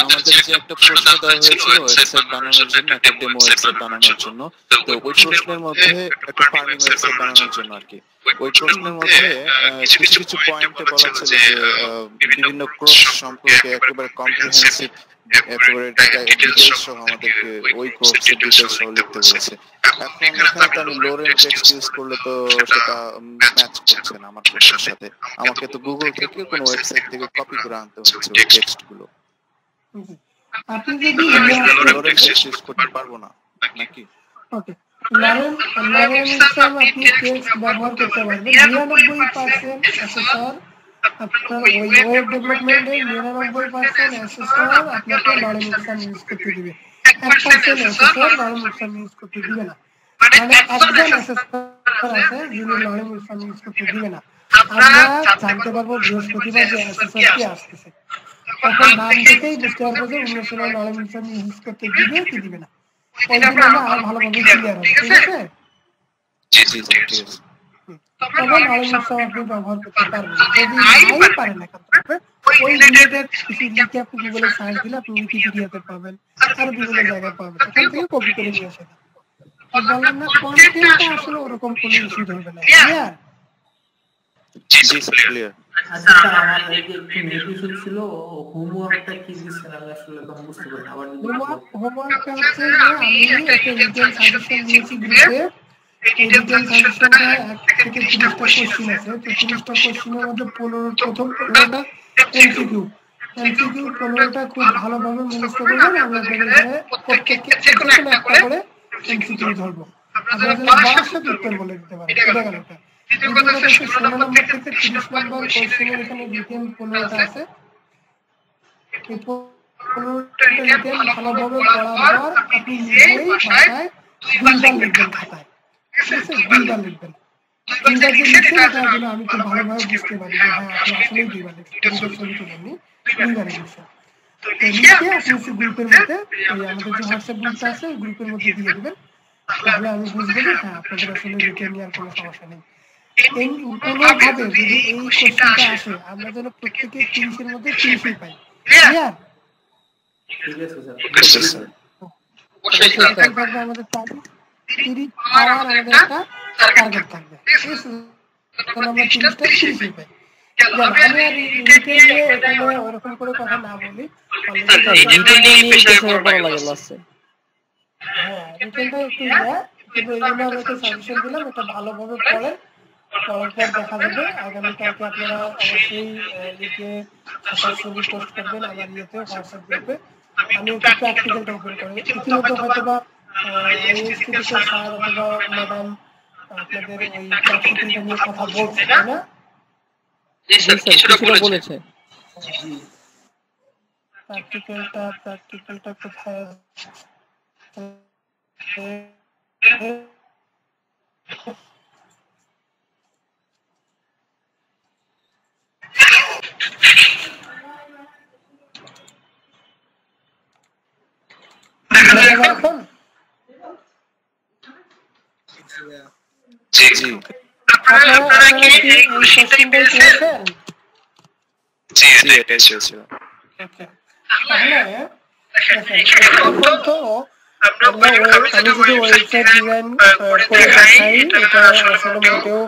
আমাদের যে একটা প্রশ্ন দেওয়া হয়েছিল ওয়েবসাইট বানানোর জন্য, একটা ডেমো ওয়েবসাইট বানানোর জন্য, তো ওই প্রশ্নের মধ্যে একটা ফার্মিং ওয়েবসাইট বানানোর জন্য আর কি, ওই প্রশ্নের মধ্যে কিছু কিছু পয়েন্টে বলা ছিল যে বিভিন্ন ক্রস সম্পর্কে একেবারে কম্প্রিহেন্সিভ একেবারে ডিটেইলস সহ আমাদেরকে ওই ক্রসের ডিটেইলস সহ লিখতে বলেছে। এখন এখানে তো আমি লোরেন টেক্সট ইউজ করলে তো সেটা ম্যাচ করছে না আমার প্রশ্নের সাথে। আমাকে তো গুগল থেকে কোনো ওয়েবসাইট থেকে কপি করে আনতে হচ্ছে ওই টেক্সট গুলো। আপনি যদি লোরেন টেক্সট ইউজ করতে পারবো না নাকি? ওকে, লোরেন হিসাবে আপনি টেক্সট ব্যবহার করতে পারবেন। 99% অ্যাসেসর আপনার ওই ওয়েব ডেভেলপমেন্টের 99% অ্যাসেসর আপনাকে লোরেন হিসাবে ইউজ করতে দিবে। 1% অ্যাসেসর লোরেন হিসাবে ইউজ করতে দিবে না। মানে একজন অ্যাসেসর আছে যিনি লোরেন হিসাবে ইউজ করতে দিবে না। আমরা জানতে পারবো বৃহস্পতিবার যে অ্যাসেসর কি আসতেছে, তখন নাম দেখেই বুঝতে পারবো যে উনি আসলে লোরেন হিসাবে ইউজ করতে দিবে কি দিবে না। ওই দিন আমরা আরো ভালোভাবে ক্লিয়ার হবে, ঠিক আছে? তখন লোরেন হিসাবে আপনি ব্যবহার করতে পারবেন। যদি নাই পারেন না, ওই রিলেটেড কিছু লিখে আপনি গুগলে সার্চ দিলে আপনি উইকিপিডিয়াতে পাবেন, আর বিভিন্ন জায়গায় পাবেন, ওখান থেকে কপি করে নিয়ে আসেন। আর বললাম না, কন্টেন্টটা আসলে ওরকম কোনো ইস্যু ধরবে না। ক্লিয়ার? জি স্যার, ক্লিয়ার। আচ্ছা স্যার, আমার এই যে একটু নেট ছিল, হোমওয়ার্কটা কি দিচ্ছেন আমি আসলে তখন বুঝতে পারি না। আবার হোমওয়ার্কটা হচ্ছে যে আমি একটা রিটেল সাজেশন দিয়েছি গ্রুপে। এই রিটেল সাজেশনটা 1 থেকে 30টা কোশ্চেন আছে। তো 30টা কোশ্চেনের মধ্যে প্রথম 15টা এমসিকিউ 15টা খুব ভালোভাবে মুখস্থ করবেন। আমি আপনাদের এখানে প্রত্যেককে যে কোনো একটা করে এমসিকিউ ধরবো, আপনারা যেন বাসায় উত্তর বলে দিতে পারেন। এটা গেল একটা। দ্বিতীয় কথা হচ্ছে 16 নম্বর থেকে 30 নম্বর কোশ্চেনের এখানে রিটেল 15টা আছে। এই 15টা রিটেল ভালোভাবে পড়ার পর আপনি নিজেই বাসায় 2বার লিখবেন খাতায়, ঠিক আছে? 2বার লিখবেন। 2বার যে লিখছেন এটার জন্য আমি খুব ভালোভাবে বুঝতে পারি যে হ্যাঁ আপনি আসলেই 2বার লিখছেন, নিজের ছবি তুলে আপনি 2বার লিখছেন। তো লিখে আপনি গ্রুপের মধ্যে, আমাদের যে হোয়াটসঅ্যাপ গ্রুপটা আছে ওই গ্রুপের মধ্যে দিয়ে দেবেন। তাহলে আমি বুঝবো যে হ্যাঁ আপনাদের আসলে রিটেল নিয়ে আর কোনো সমস্যা নেই। এই কোনোভাবে যদি এই কোশ্চেনটা আসে, আমরা যেন প্রত্যেকে 30-এর মধ্যে 30ই পাই। ক্লিয়ার? ঠিক আছে স্যার। Okay sir. আমাদের 30 পাওয়ার আমাদের একটা টার্গেট থাকবে, ঠিক আছে? তখন আমরা 30টা 30ই পাই। আমি আর রিটেল নিয়ে এখানে ওরকম করে কথা না বলি, রিটেল নিয়ে কিছু বলা লাগে লাস্টে। হ্যাঁ রিটেলটা একটু কিন্তু এই জন্য আমি একটা সাজেশন দিলাম, এটা ভালোভাবে পড়েন। পড়ার পর দেখা যাবে আগামীকালকে আপনারা অবশ্যই লিখে খাতার ছবি পোস্ট করবেন আমার ইয়েতে হোয়াটসঅ্যাপ গ্রুপে। আমি একটু প্র্যাকটিক্যালটা ওপেন করি। ইতিমধ্যে হয়তো বা ইনস্টিটিউটের স্যার অথবা ম্যাডাম আপনাদের ওই প্র্যাকটিক্যালটা নিয়ে কথা বলছে, তাই না? জি স্যার, কিছুটা বলেছে। জি, প্র্যাকটিক্যালটা কোথায় এখন? জি জি আপনারা কি এই কোশ্চেনটা পেয়েছেন? জি, এটাই ছিল। ওকে, তাহলে এখন তো আমি যদি ওয়েবসাইট ডিজাইন করে দেখাই এটা আসলে মোটেও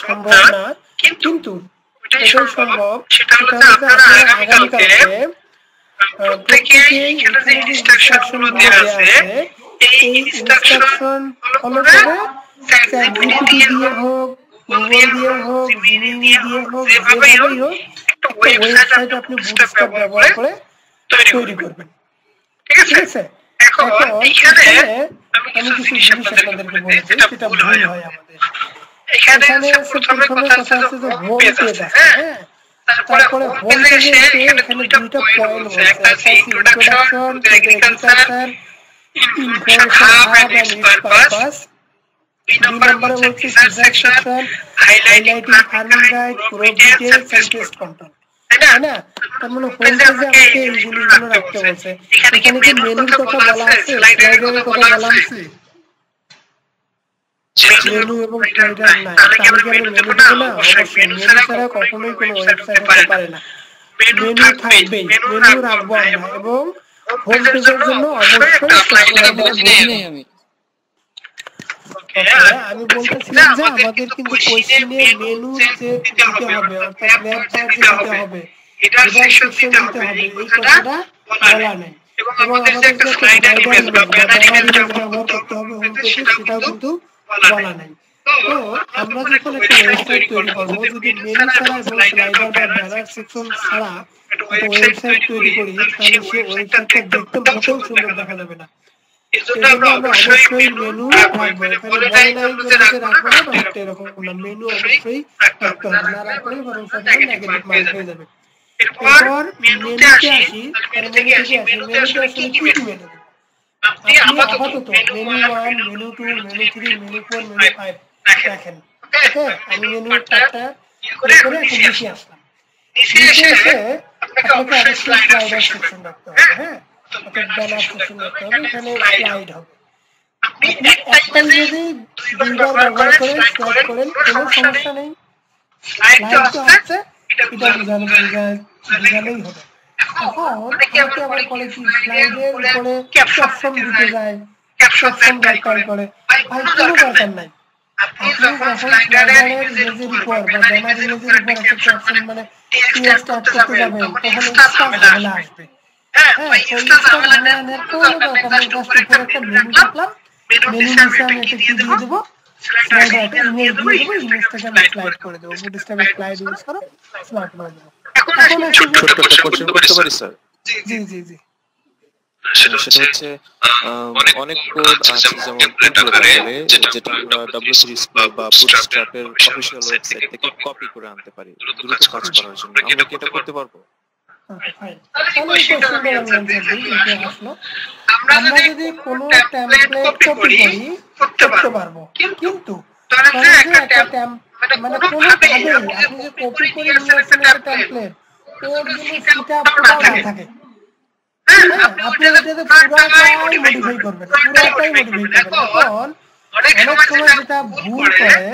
সম্ভব না, কিন্তু এটাই সম্ভব। সেটা হচ্ছে আপনারা আগামীকালকে প্রত্যেকেই এখানে যে ইনস্ট্রাকশন গুলো দেওয়া আছে এই ইনস্ট্রাকশন ফলো করে চ্যাটজিপিটি দিয়ে হোক, গুগল দিয়ে হোক, জিমিনি দিয়ে হোক, যেভাবেই হোক একটা ওয়েবসাইট আপনি বুটস্ট্র্যাপ ব্যবহার করে তৈরি করবেন। ঠিক আছে? এখন এখানে আমি কিছু জিনিস আপনাদেরকে বলেছি সেটা ভুল হয় আমাদের। এখানে প্রথমে কথা হচ্ছে যে হোম পেজ আছে, হ্যাঁ, তারপরে হোম পেজে এসে এখানে দুইটা পয়েন্ট আছে, একটা হচ্ছে introduction to agriculture, information hub and its purpose. 2 নম্বরে হচ্ছে feature section, highlighting farming guide, crop details and pest control. তাই না? তার মানে হোম পেজে আমাকে এই জিনিসগুলো রাখতে বলছে। এখানে কি মেনুর কথা বলা আছে, স্লাইডের কথা বলা আছে? মেনু এবং স্লাইডার নাই। তাহলে কি আমরা মেনু দেব না? অবশ্যই মেনু ছাড়া কখনোই কোনো ওয়েবসাইট হতে পারে না। মেনু থাকবে, মেনু রাখবো আমরা, এবং হোম পেজের জন্য অবশ্যই স্লাইডার আমি আমি বলতেছিলাম যে আমাদের কিন্তু কোশ্চেনে মেনু যে দিতে হবে, অর্থাৎ ল্যাব চার্ট দিতে হবে, এটার সেকশন দিতে হবে, এই কথাটা বলা নাই। এবং আমাদের যে একটা স্লাইডার ইমেজ বা ব্যানার ইমেজ ব্যবহার করতে হবে হোম পেজে, সেটাও কিন্তু বলা নাই। তো আমরা যখন একটা ওয়েবসাইট তৈরি করবো, যদি মেনু ছাড়া এবং স্লাইডার বা ব্যানার সেকশন ছাড়া একটা ওয়েবসাইট তৈরি করি, তাহলে সেই ওয়েবসাইটটা দেখতে মোটেও সুন্দর দেখা যাবে না। এজন্য আমরা অবশ্যই মেনু রাখবো। এখানে বলে নাই যে রাখবো না, ব্যাপারটা এরকম না। মেনু অবশ্যই রাখতে হবে, না রাখলে বরং সেটা নেগেটিভ মার্ক হয়ে যাবে। এরপর মেনুতে আসি, মেনুতে আসলে কি মেনু? আপনি আপাতত menu 1, menu 2, menu 3, menu 4, menu 5 দেখেন। ওকে, আমি মেনু 4টা করে এখন নিচে আসলাম। নিচে এসে আপনাকে অবশ্যই স্লাইডার সেকশন রাখতে হবে, হ্যাঁ, অর্থাৎ ব্যানার সেকশন রাখতে হবে, এখানে স্লাইড হবে। আপনি একটা যদি দুইবার ব্যবহার করে স্লাইড করেন কোনো সমস্যা নেই। স্লাইড তো আছে, এটা বোঝালেই হবে। এখন অনেকে আবার করে কি স্লাইডের উপরে ক্যাপশন দিতে যায়, ক্যাপশন দরকার করে। ভাই কোনো দরকার নাই। আপনি যখন স্লাইডারের ইমেজের উপর বা ব্যানার ইমেজের উপর একটা ক্যাপশন মানে টেক্সট অ্যাড করতে যাবেন, তখন ঝামেলা আসবে। হ্যাঁ, ওই ঝামেলার কোনো দরকার নেই। জাস্ট উপরে একটা মেনু রাখলাম, মেনু নিচে আমি একটা কি দিয়ে দেবো, স্লাইডার একটা ইমেজ দিয়ে দেবো, ইমেজটাকে আমি স্লাইড করে দেবো। বুটস্ট্র্যাপ স্লাইড ইউজ করো, স্লাইড করে দেবো। এখন ছোট্ট একটা কোশ্চেন করতে পারি স্যার? জি জি জি। সেটা হচ্ছে অনেক কোড আছে যেমন টেমপ্লেট আকারে, যেটা আমরা W3 School বা বুটস্ট্র্যাপের অফিশিয়াল ওয়েবসাইট থেকে কপি করে আনতে পারি দ্রুত কাজ করার জন্য। আমরা কি এটা করতে পারবো? আমরা যদি কোনো টেমপ্লেট কপি করি করতে পারবো, কিন্তু মানে কোনোভাবেই আপনি যে কপি করে নিয়ে আসেন একটা টেমপ্লেট, ওর জন্য সেটা পুরো না থাকে। আপনি এটাতে পুরোটাই মডিফাই করবেন, পুরোটাই মডিফাই করবেন। এখন অনেক সময় যেটা ভুল করে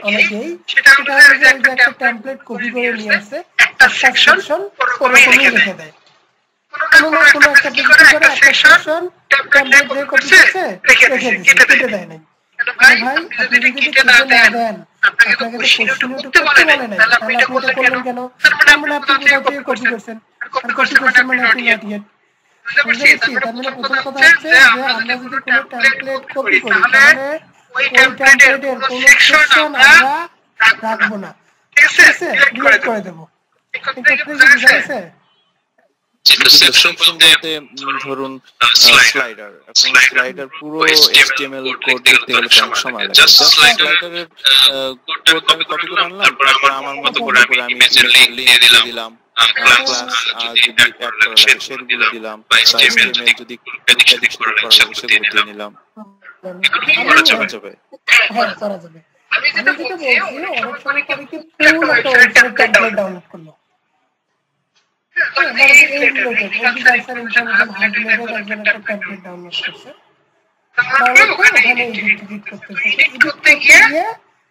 অনেকেই, সেটা হচ্ছে যে একটা টেমপ্লেট কপি করে নিয়ে আসে, একটা সেকশন ওরকমই রেখে দেয়। কোনো না কোনো একটা কিছু করে একটা সেকশন টেমপ্লেট দিয়ে কপি করছে, রেখে দিচ্ছে, কেটে দেয় নাই। ভাই আপনি যদি কেটে না দেন, আপনাকে তো কোশ্চেনে তো করতে বলে নাই, তাহলে আপনি এটা করলেন কেন? তার মানে আপনি কোথাও থেকে কপি করছেন, আর কপি করছেন মানে আপনি ইডিয়েট। বুঝতে পেরেছি? তার মানে প্রথম কথা হচ্ছে যে আমরা যদি কোনো টেমপ্লেট কপি করি, তাহলে ওই টেমপ্লেটের কোনো সেকশন আমরা রাখবো না, ঠিক আছে? ডিলিট করে দেবো। এটা কি বুঝা গেছে? সেকশন বলতে ধরুন স্লাইডার, এখন স্লাইডার পুরো HTML কোড লিখতে গেলে অনেক সময় লাগে। জাস্ট স্লাইডারের কোড আমি কপি করে আনলাম, তারপর আমার মতো করে আমি ইমেজের লিংক দিয়ে দিলাম, ক্লাস যদি অ্যাড করা লাগে সেগুলো দিলাম, বা HTML যদি এডিট করা লাগে সেগুলো দিয়ে নিলাম। করা যাবে? হ্যাঁ, করা যাবে। আমি যেটা বলছি, অনেক সময় করে কি ফুল একটা ওয়েবসাইট টেমপ্লেট ডাউনলোড করলো, মানে এই related agriculture information hub related একজন একটা টেমপ্লেট ডাউনলোড করছে, ডাউনলোড করে এখানে এডিট করতেছে। এডিট করতে গিয়ে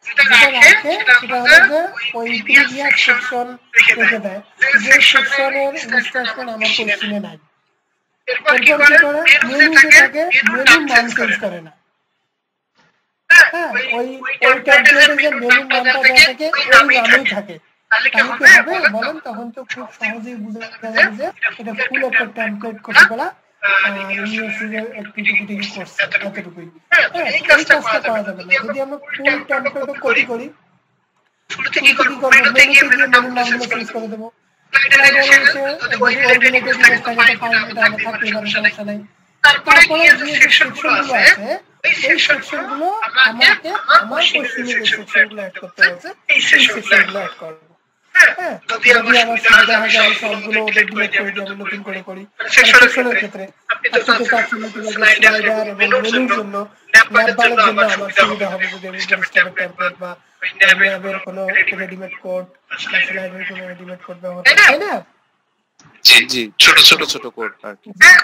যেটা রাখে সেটা হলো যে ওই প্রিভিয়াস সেকশন রেখে দেয়, যে সেকশনের ইনস্ট্রাকশন আমার কোশ্চেনে নাই। এরপর কি করে মেনুতে থাকে মেনুর নাম চেঞ্জ করে না। হ্যাঁ, ওই ট্যাবলেটে যে মেনুর নামটা দেওয়া থাকে ওই নামেই থাকে। তাহলে কি হবে বলেন? তখন তো খুব সহজেই বুঝা যাবে যে এটা ফুল একটা টেমপ্লেট কপি করা ইউএসএর একটি কোর্স এতটুকুই। হ্যাঁ, এই কাজটা করা যাবে না। যদি আমরা ফুল টেমপ্লেটও কপি করি, শুরুতে কি করব? মেনুতে গিয়ে মেনুর নামগুলো চেঞ্জ করে দেবো। স্লাইডারে এসে যদি অরিজিনেটেড ইমেজ থাকে তো ফাইন, এটা আমার থাকতেই পারে, সমস্যা নাই। তারপরে যে সেকশনগুলো আছে এই সেকশনগুলো আমাকে আমার কোশ্চেনে যে সেকশনগুলো অ্যাড করতে হচ্ছে এই সেকশনগুলো অ্যাড করব। হ্যাঁ, যদি আমার সুবিধা হয় আমি সবগুলো ওদের ডিলিট করে দিই, আমি নতুন করে করি। সেকশনের ক্ষেত্রে আপনি তো চাচ্ছেন স্লাইডার এবং মেনুর জন্য ন্যাপবারের জন্য আমার সুবিধা হবে যদি আমি স্ট্যান্ডার্ড টেমপ্লেট বা ন্যাবের কোনো রেডিমেড কোড বা স্লাইডারের কোনো রেডিমেড কোড ব্যবহার করি, তাই না? জি, ছোট কোড আর কি। হ্যাঁ,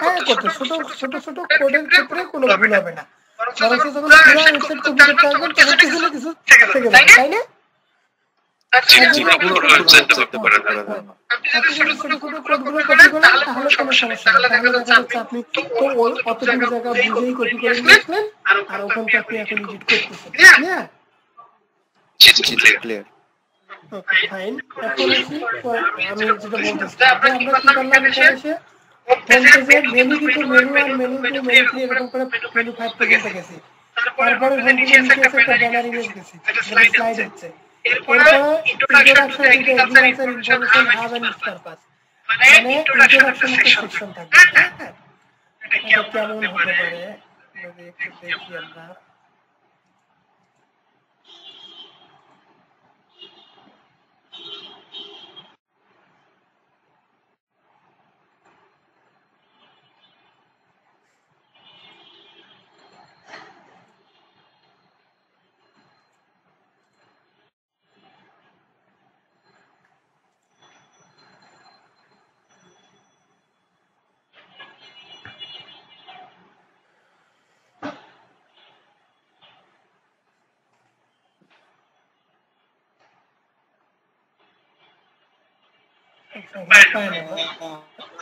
ছোট কোডের ক্ষেত্রে কোনো ভুল হবে না। বরং যখন পুরো ওয়েবসাইট কপি করতে আসবেন তখন কিছু না কিছু থেকে যাবে, তাই না? পুরো ওয়েবসাইট করতে পারেন। আপনি যদি ছোট কোডগুলো কপি করেন তাহলে কোনো সমস্যা নেই। তাহলে দেখা যাচ্ছে আপনি তো ওই অতটুকু জায়গা বুঝেই কপি করে নিয়েছিলেন আর ওখানটা আপনি এখন এডিট করতেছেন, হ্যাঁ? ক্লিয়ার। ওকে, ফাইন। এখন আসি আমি যেটা বলতেছি, আমরা কি করলাম এখানে এসে হোম পেজে মেনু থেকে মেনু 1 মেনু 2 মেনু 3 এরকম করে মেনু 5 পর্যন্ত গেছি। তারপরে হোম পেজে নিচে আছে একটা ব্যানার ইমেজ গেছি, যেটা স্লাইড হচ্ছে। এরপরে introduction to agriculture information hub and purpose, মানে ইন্ট্রোডাকশন একটা সেকশন থাকবে। হ্যাঁ, এটা কেমন হতে পারে যদি একটু দেখি আমরা।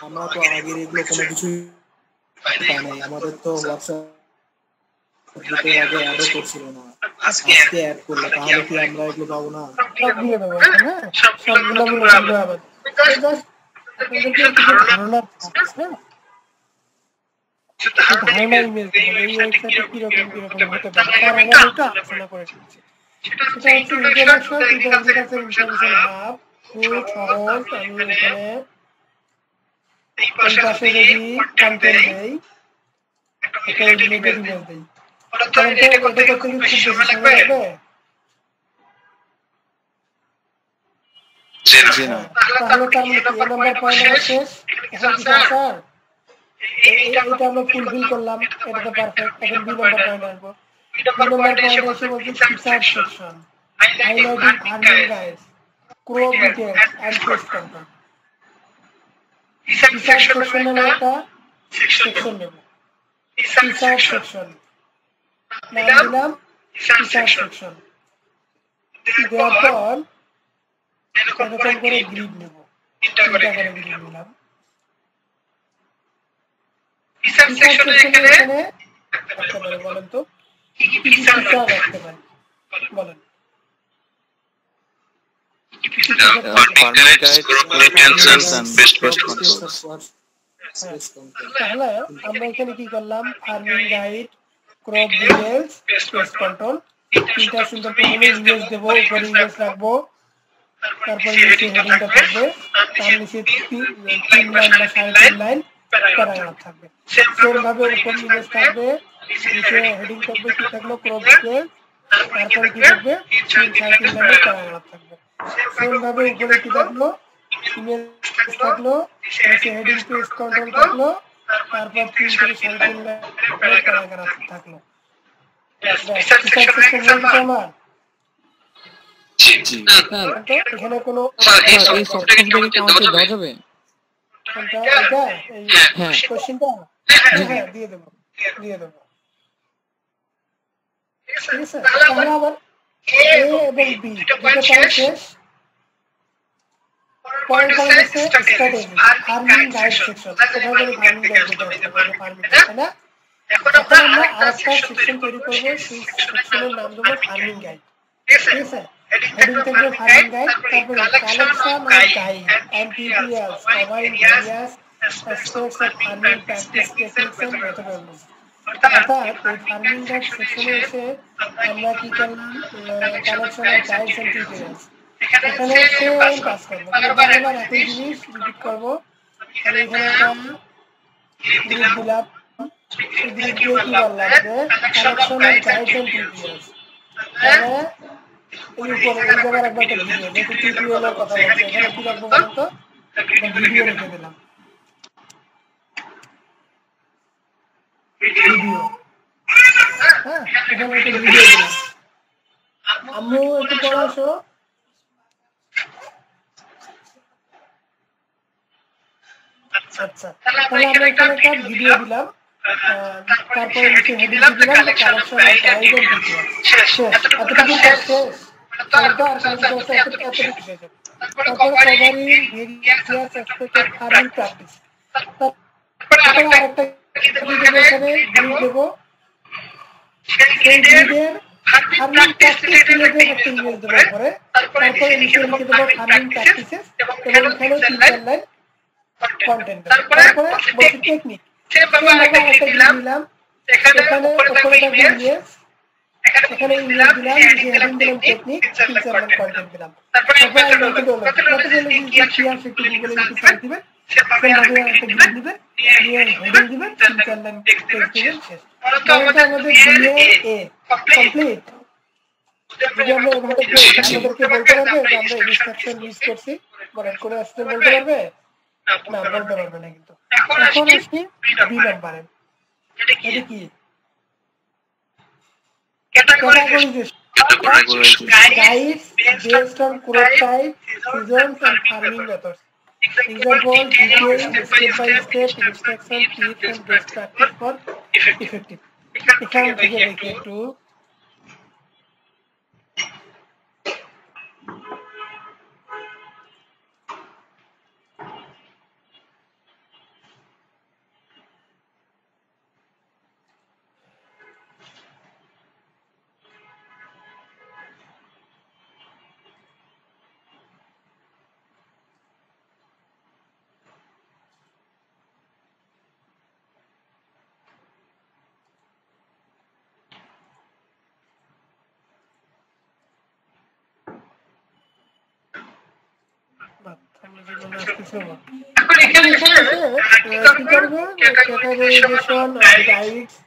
আমরা তো আগের এগুলো কোনো কিছুই পাই নাই, আমাদের তো হোয়াটসঅ্যাপ গ্রুপে আগে অ্যাডও করছিল না, আজকে অ্যাড করলে তাহলে কি আমরা এগুলো পাবো না? সব দিয়ে দেবো, হ্যাঁ, সবগুলো বলবো আবার। জাস্ট আপনাদেরকে একটু ধারণা থাকছে, ধারণা ইমেজ দেবো এই ওয়েবসাইটে কিরকম হতে পারে তার আগে একটু আলোচনা করে দিচ্ছি। সেটা হচ্ছে introduction to agriculture information hub. খুব সহজ। আমি এখানে এই পাশে যদি কন্টেন্ট দেই, একটা রিলেটেড ইমেজ দেই, তাহলে এটা করতে কি খুব বেশি সময় লাগবে? তাহলে তার মানে কি নাম্বার পয়েন্ট আমার শেষ। এখন কি স্যার এইটা আমরা ফুলফিল করলাম, এটা তো পারফেক্ট। এখন 2 নাম্বার পয়েন্ট আসবো। 2 নাম্বার পয়েন্ট এসে বলছি feature section, highlighting farming guides, crop details and pest control. Feature সেকশনের একটা সেকশন নেব, ফিচার সেকশন নাম দিলাম ফিচার সেকশন। দেওয়ার পর এরকম করে গ্রিড নেব, 3টা করে গ্রিড নিলাম। ফিচার সেকশনে এখানে রাখতে পারি, বলেন তো কি কি ফিচার রাখতে পারি বলেন? Farming guide, tutorials and best control. তাহলে আমরা এখানে কি করলাম? Farming guide, crop details, pest control, 3টা সুন্দর করে ইমেজ দেব, উপরে ইমেজ রাখবো, তারপর নিচে হেডিংটা থাকবে, তার নিচে 3 লাইন বা 3.5 লাইন প্যারাগ্রাফ থাকবে। সেম ভাবে উপর ইমেজ থাকবে, নিচে হেডিং থাকবে, কি থাকলো ক্রপ ডিটেইলস, তারপরে কি থাকবে 3.5 লাইনের প্যারাগ্রাফ থাকবে। সেম ভাবে উপরে কি থাকলো ইমেজ থাকলো, নিচে হেডিং পেস্ট কন্ট্রোল থাকলো, তারপর 3 থেকে 3.5 লাইনের প্যারাগ্রাফ থাকলো। ফিচার সেকশন বলতে আমার এখানে কোনো এই সফটওয়্যারটা কি আমাকে দেওয়া যাবে? কোনটা এটা এই কোশ্চেনটা? হ্যাঁ, দিয়ে দেব। ঠিক আছে, তাহলে আবার এ এবং বি দুটো পাই শেষ। পয়েন্ট হচ্ছে স্ট্র্যাটেজি ফার্মিং গাইড সেকশন কোথায় গেলে ফার্মিং গাইড দিতে হবে ফার্মিং তাই না এখন আমরা আরেকটা সেকশন তৈরি করব সেই সেকশনের নাম দেব ফার্মিং গাইড ঠিক আছে হেডিং থাকবে ফার্মিং গাইড তারপর collection of guide and tutorials covering various aspects of farming practice techniques and methodology অর্থাৎ এই ফার্মিং গাইড সেকশনে এসে আমরা কি করলাম collection of guides and tutorials এখানে সেম কাজ করব বারবার একই জিনিস রিপিট করব আর এখানে একটা গ্রুপ দিলাম এই গ্রুপ দিয়ে কি বললাম যে collection of guides and tutorials মানে এই উপরে এই জায়গায় একবার একটা ভিডিও যেহেতু টিউটোরিয়ালের কথা বলছি এখানে কি লিখবো বলতো ভিডিও লিখে দিলাম ভিডিও হ্যাঁ এখানে একটা ভিডিও দিলাম আম্মু একটু পড়ে আসো আচ্ছা তাহলে আমরা এখানে একটা ভিডিও দিলাম তারপরে নিচে হেডিং দিলাম collection of guide and tutorial শেষ এতটুকু শেষ তারপর এতটুকু শেষ তারপর covering various aspects of farming practice তারপর আরেকটা এখানে গ্রিড দেব সেই গ্রিডের ফার্মিং প্র্যাকটিস রিলেটেড একটা ইমেজ দেব পরে তারপরে নিচে লিখে দেব ফার্মিং প্র্যাকটিসেস এবং এখানে 3 লাইন কন্টেন্ট তারপরে বলছি টেকনিক সেভাবে একটা দিলাম এখানে উপরে একটা ইমেজ এখানে ইমেজ দিলাম যে হেডিং দিলাম টেকনিক 3 লাইন কন্টেন্ট দিলাম তারপরে লিখে দিলাম কতগুলো জিনিস কি আছে একটু গুগলে লিখে সার্চ দিবেন সেভাবে একটা গ্রিড দিবেন নিয়ে হেডিং দিবেন 3 লাইন টেক্সট দিবেন শেষ তো আমাদের ডিএ কমপ্লিট যদি আমরা এভাবে আমাদেরকে বলতে পারবে যে আমরা ইনস্ট্রাকশন ইউজ করছি বলেন করে আসতে বলতে পারবে না বলতে পারবে না কিন্তু এখন আসি বি নাম্বারে এটা কি categorization guides based on crop type seasons and farming methods example detailed step by step instruction tips and best practice for effective এখান থেকে দেখি একটু categorization of guides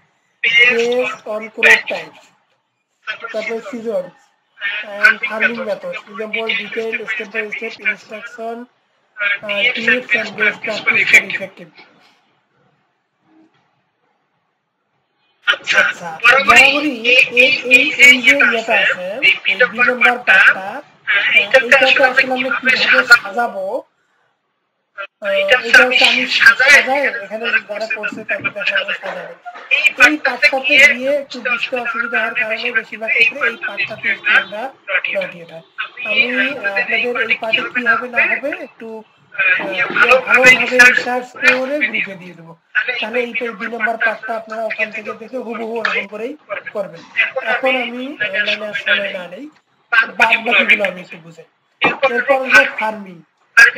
based on crop types, seasons and farming methods. Example, detailed step-by-step instruction, tips and best practice for effective. আচ্ছা বরাবরই এই যে ইয়েটা আছে এই 2 নম্বর পার্টটা এইটাকে আসলে আমরা কিভাবে সাজাবো এটা হচ্ছে আমি সাজাই এখানে যারা পড়ছে তাদের দেখাবো সাজাবো এই পার্টটাতে গিয়ে একটু বুঝতে অসুবিধা হওয়ার কারণে বেশিরভাগ ক্ষেত্রে এই পার্টটাতে আমরা ডট এটা আমি আপনাদের এই পার্টে কি হবে না হবে একটু ভালোভাবে রিসার্চ করে গ্রুপে দিয়ে দেবো তাহলে এই 2 নম্বর পার্টটা আপনারা ওখান থেকে দেখে হুবহু ওরকম করেই করবেন এখন আমি অনলাইনে আর সময় না নেই বাদ বাকিগুলো আমি একটু বুঝাই এরপর হচ্ছে ফার্মিং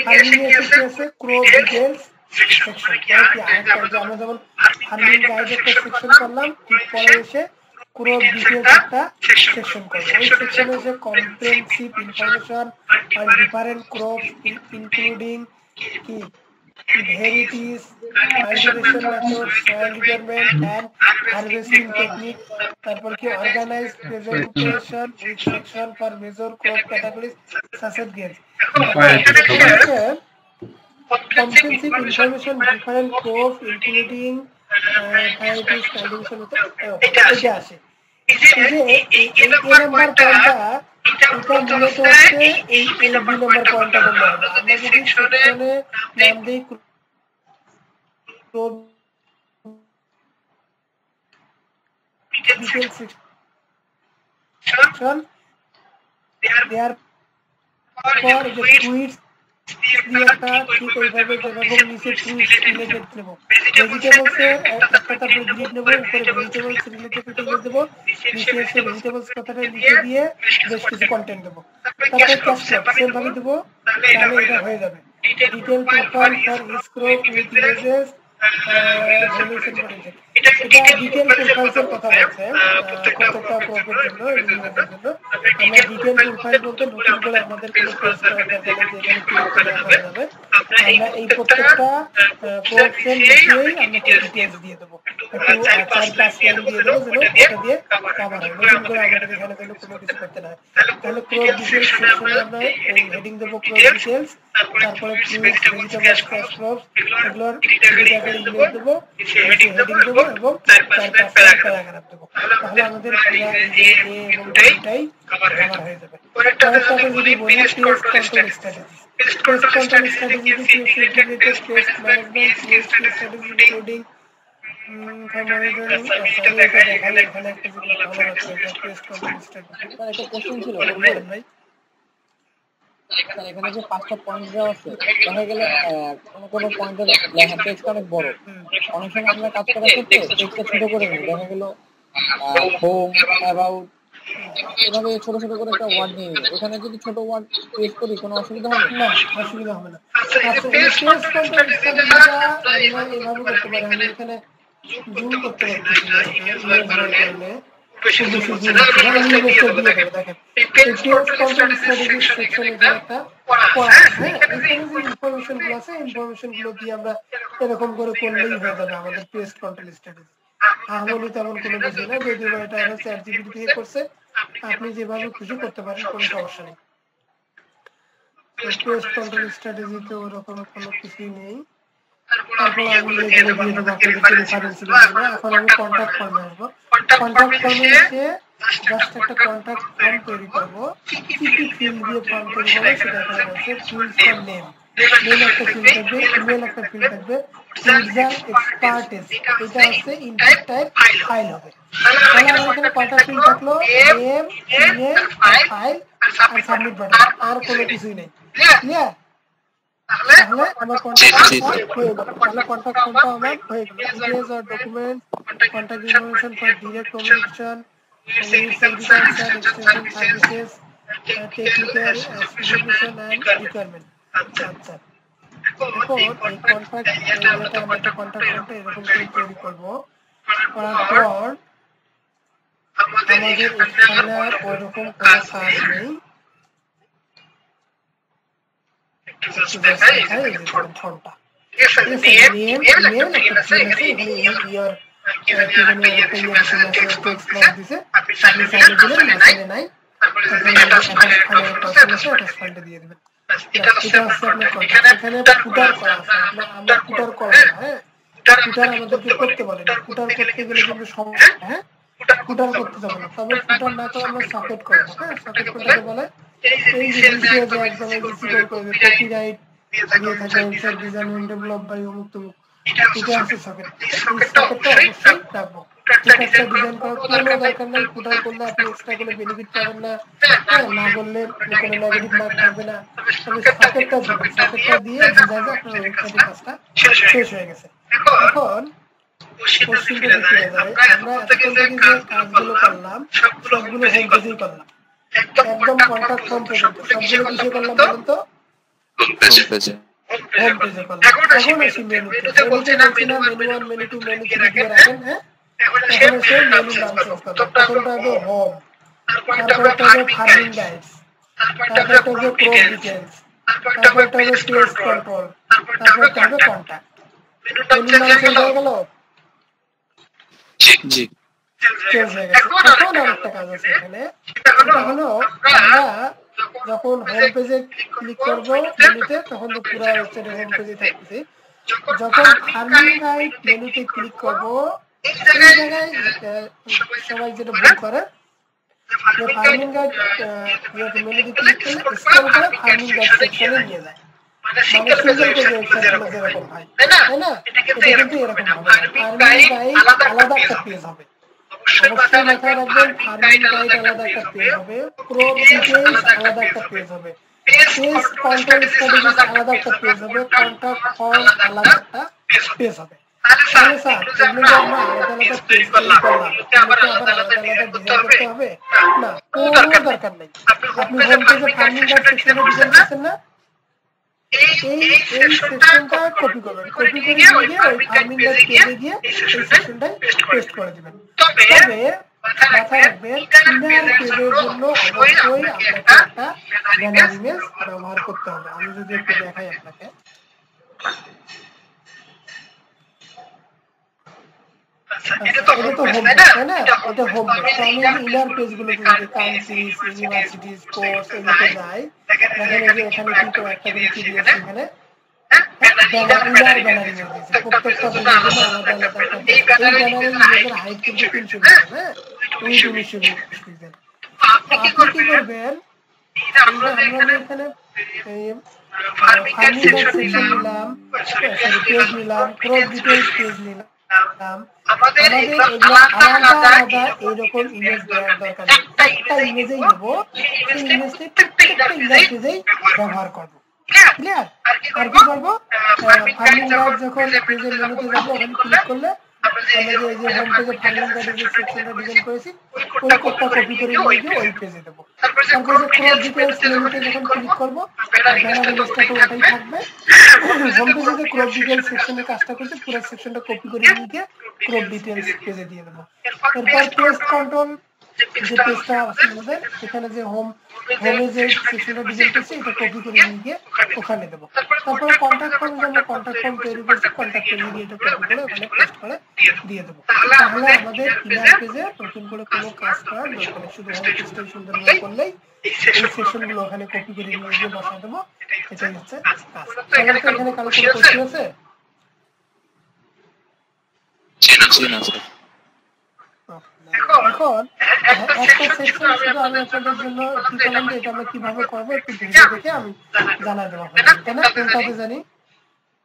ফার্মিং এর আছে ক্রপ ডিটেইলস সেকশন কি আমরা যেমন ফার্মিং গাইড একটা সেকশন করলাম ঠিক পরে এসে ক্রপ ডিটেইলস একটা সেকশন করব এই সেকশনে আছে comprehensive information on different crops including কি varieties, cultivation methods, soil development and harvesting technique. তারপর কি organized presentation with section for major crop categories such as grains. Comprehensive information different crops including varieties, cultivation method. এটা আছে এই number পয়েন্টটা এটা মূলত হচ্ছে এই 2 নম্বর পয়েন্টটা বলতে হবে আমরা যদি সেকশনে নাম দেই ক্রপ ডিটেইলস সেকশন দেয়ার পর যে টুইটস ক্রিয়াটা ঠিক ওইভাবে যেরকম নিচে ফ্রুটস রিলেটেড নেব, ভেজিটেবলস এর একটা তারপরে গ্রিড নেব, উপরে ভেজিটেবলস রিলেটেড ইমেজ দেব, নিচে এসে ভেজিটেবলস কথাটা লিখে দিয়ে বেশ কিছু কন্টেন্ট দেব, তারপরে ক্যাপশন সেম ভাবে দেব, তাহলে এটা হয়ে যাবে। Detail profile for his crop with images valuation potential, এটা ডিটেইল প্রোফাইলসের কথা বলছে প্রত্যেকটা ক্রপের জন্য, ইমেজের জন্য। আমরা ডিটেইল প্রোফাইল বলতে নতুন করে আমাদের কোনো পেজ করার দরকার নেই, যেখানে ক্লিক করে দেখা যাবে। আমরা এই প্রত্যেকটা ক্রপের মধ্যেই আমরা ডিটেইলস দিয়ে দেবো, একটু 4-5 লাইন দিয়ে দেবো যেন এটা দিয়ে কভার হয়, নতুন করে আমাদের এখানে যেন কোনো কিছু করতে না হয়। তাহলে ক্রপ ডিটেইলস সেকশনে আমরা এই হেডিং দেবো ক্রপ ডিটেইলস, তারপরে ফ্রুটস, ভেজিটেবলস, ফ্রেশ ক্রপস এগুলোর ডিটেইলস ইমেজ দেবো, হেডিং দেবো এবং 4-5 প্যারাগ্রাফ দেবো। তাহলে আমাদের পুরো এই এবং এটাই কভার হয়ে যাবে। তারপরে যদি বলি page control strategy, page control strategy কি related page management, page strategy including একটা কোশ্চেন ছিল ভাই, এখানে যে 5টা পয়েন্ট দেওয়া আছে, দেখা গেল কোনো পয়েন্টের লেখা টেক্সট অনেক বড়, অনেক সময় আমরা কাজ করার ক্ষেত্রে টেক্সটটা ছোট করে নিই, দেখা গেল হোম, অ্যাবাউট, এভাবে ছোট ছোট করে একটা ওয়ার্ড নিয়ে নিই। ওখানে যদি ছোট ওয়ার্ড পেস্ট করি কোনো অসুবিধা হবে না? অসুবিধা হবে না। আচ্ছা, পেজ কন্ট্রোল স্ট্র্যাটেজিটা আমরা এভাবে করতে পারি, আমি এখানে জুম করতে পারছি না, ইমেজ বার করলে বেশি জুম হচ্ছে না, আমি ইমেজ করে দিয়ে দেব। দেখেন এই পেজ কন্ট্রোল স্ট্র্যাটেজি সেকশনে যে একটা পড়া আছে, এখানে যে ইনফরমেশন গুলো আছে, ইনফরমেশন গুলো দিয়ে আমরা এরকম করে করলেই হয়ে যাবে আমাদের পেজ কন্ট্রোল স্ট্র্যাটেজি। আহমনি তেমন কোনো কিছু না, যদিও এটা চ্যাট জিপিটি থেকে করছে, আপনি যেভাবে খুশি করতে পারেন, কোনো সমস্যা নেই। পেজ কন্ট্রোল স্ট্র্যাটেজিতে ওরকম কোনো কিছুই নেই। তারপর আমি এখানে দিয়ে দেবো আপনাদের রেফারেন্স গুলো। এখন আমি কন্টাক্ট ফর্মে আসবো, কন্টাক্ট ফর্মে এসে জাস্ট একটা কন্টাক্ট ফর্ম তৈরি করবো। কি কি ফিল্ড দিয়ে ফর্ম তৈরি করবো সেটা এখানে বলছে, ফিল্ড ফর নেম, নেম একটা ফিল্ড থাকবে, ইমেল একটা ফিল্ড থাকবে, সিটিজেন এক্সপার্টিস, এটা হচ্ছে ইনপুট টাইপ ফাইল হবে। তাহলে আমার এখানে কয়টা ফিল্ড থাকলো, নেম, ইমেল, ফাইল আর সাবমিট বাটন, আর কোনো কিছুই নেই। ক্লিয়ার? তাহলে আমার কন্টাক্ট হয়ে গেল, তাহলে কন্টাক্ট ফর্মটা আমার হয়ে গেল। Details or document, contact information for direct communication, agriculture extension services, technical specification and requirement. আচ্ছা, এখন এই কন্টাক্ট এটা আমরা একটা কন্টাক্ট ফর্মটা এরকম করে তৈরি করব, করার পর আমাদের এখানে আর ওইরকম কোনো কাজ নেই। ফর্মটা করতে বলে না, ফুটার করতে গেলে কিন্তু সমস্যা। হ্যাঁ, ফুটার করতে যাবো না, তবে ফুটার না করে আমরা সকেট করবো। হ্যাঁ, সকেট করতে বলে এই যে একদম ডিসেবল করবে, কপিরাইট দিয়ে থাকে, ইনসার্ট ডিজাইন ডেভেলপ বাই অমুক তমুক, এটা আছে সকেট। এই সকেটটা অবশ্যই রাখবো। ফুটারটা ডিজাইন করার কোনো দরকার নাই, ফুটার করলে আপনি এক্সট্রা কোনো বেনিফিট পাবেন না, হ্যাঁ, না করলে কোনো নেগেটিভ মার্ক থাকবে না। তবে সকেটটা দিবেন, সকেটটা দিয়ে বোঝা যায় আপনার ওয়েবসাইটের কাজটা শেষ হয়ে গেছে। এখন কোশ্চেনটা দেখে যায়, আমরা এতক্ষণ থেকে যে কাজগুলো করলাম সবগুলো হোম পেজেই করলাম, একদম কন্টাক্ট ফর্ম পর্যন্ত সবগুলো কিসে করলাম বলুন তো? হোম পেজে করলাম। এখন আসি মেনুতে, মেনুতে বলছি না মেনু 1, মেনু 2, মেনু 3 দিয়ে রাখেন। হ্যাঁ, এখন এসে মেনু নাম চেঞ্জ করলাম, প্রথমটা হবে হোম, তারপরটা হবে ফার্মিং গাইডস, তারপরটা হবে ক্রপ ডিটেইলস, তারপরটা হবে পেজ কন্ট্রোল, তারপরটা হবে কন্টাক্ট। মেনু নাম চেঞ্জ হয়ে গেল? জি, চেঞ্জ হয়ে গেছে। এখন আরেকটা কাজ আছে এখানে, সেটা হলো আমরা যখন হোম পেজে ক্লিক করবো মেনুতে, তখন তো পুরো ওয়েবসাইটের হোম পেজে থাকতেছে। যখন ফার্মিং গাইড মেনুতে ক্লিক করবো, এই জায়গায় সবাই যেটা ভুল করে, যে ফার্মিং গাইড মেনুতে ক্লিক করলে স্ক্রল করে ফার্মিং গাইড সেকশনে নিয়ে যায়, মানে সিঙ্গেল পেজে ওয়েবসাইটগুলো যেরকম হয়, তাই না? এটা কিন্তু এরকম হবে। ফার্মিং গাইড আলাদা একটা পেজ হবে, অবশ্যই মাথায় রাখবেন। ফার্মিং গাইড আলাদা একটা পেজ হবে, ক্রপ ডিটেইলস আলাদা একটা পেজ হবে, পেজ পেজ কন্ট্রোল স্ট্র্যাটেজিস আলাদা একটা পেজ হবে, কন্ট্যাক্ট ফর্ম আলাদা একটা পেজ হবে। তাহলে স্যার এগুলো যে আমরা আলাদা আলাদা পেজ তৈরি করলাম, তাহলে কি আবার আলাদা আলাদা ডিজাইন করতে হবে? না, কোনো দরকার নেই। আপনি হোম পেজে ফার্মিং গাইড সেকশনে ডিজাইন করছেন না, এই সেকশনটা কপি করবেন, কপি করে নিয়ে গিয়ে ওই ফার্মিং গাইড পেজে গিয়ে এই সেকশনটাই পেস্ট করে দিবেন। তবে মাথায় রাখবেন, ইনার পেজের জন্য অবশ্যই আপনাকে একটা ব্যানার ইমেজ ব্যবহার করতে হবে। আমি যদি একটু দেখাই আপনাকে, এটা তো হোম পেজ তাই না, এটা হোম পেজ। তো আমি ইনার পেজ গুলোতে যদি কান্ট্রিজ, ইউনিভার্সিটিজ, কোর্স এগুলোতে যাই, দেখেন এই যে এখানে কিন্তু একটা করে কি দিয়েছে, এখানে ব্যানার ইমেজ দিয়েছে, প্রত্যেকটা পেজের জন্য আলাদা আলাদা একটা। এই ব্যানারের ইমেজের হাইট কিন্তু 300 পিক্সেল, হ্যাঁ 1920 পিক্সেল। তো আপনি কি করবেন, আমরা এখানে ফার্মিং গাইড সেকশন নিলাম, সরি পেজ নিলাম, ক্রপ ডিটেইলস পেজ নিলাম, আমাদের এগুলো আলাদা আলাদা এইরকম ইমেজ দেওয়ার দরকার নেই। একটা ইমেজেই নেব, সেই ইমেজটি প্রত্যেকটা ইমেজ পেজেই ব্যবহার করব। ক্লিয়ার? আর কি করবো, ফার্মিং গাইড যখন পেজের মেনুতে যাবো, ওখানে ক্লিক করলে আমরা যে এই যে হোম পেজে ফার্মিং গাইডের যে সেকশনটা ডিজাইন করেছি, ওই কোডটা কপি করে নিয়ে গিয়ে ওই পেজে দেবো। তারপরে যে ক্রপ ডিটেইলস মেনুতে যখন ক্লিক করবো, ব্যানার ইমেজটা তো ওটাই থাকবে। হোম পেজে যে ক্রপ ডিটেইলস সেকশনের কাজটা করছে, পুরো সেকশনটা কপি করে নিয়ে গিয়ে ক্রপ ডিটেইলস পেজে দিয়ে দেবো। এরপর পেজ কন্ট্রোল যে পেজটা আছে আমাদের, এখানে যে হোমে যে সেকশনটা ডিজাইন করছে, এটা কপি করে নিয়ে গিয়ে ওখানে দেবো। তারপরে কন্ট্যাক্ট ফর্ম, যে আমরা কন্ট্যাক্ট ফর্ম তৈরি করছি, কন্ট্যাক্ট ফর্মে গিয়ে এটা কপি করে ওখানে পেস্ট করে দিয়ে দেবো। তাহলে আমাদের ইনার পেজে নতুন করে কোনো কাজ করার দরকার নেই, শুধু হোম পেজটা সুন্দরভাবে করলেই এই সেকশন গুলো ওখানে কপি করে নিয়ে গিয়ে বসায় দেবো। এটাই হচ্ছে কাজ। তাহলে তো এখানে কারো কোনো কোশ্চেন আছে? এখন একটা সেকশন শুধু আমি আপনাদের জন্য কি করলাম, যে এটা আমরা কিভাবে করবো একটু ভিডিও দেখে আমি জানাই দেবো আপনাদের, তাই না? কোনটাতে জানি,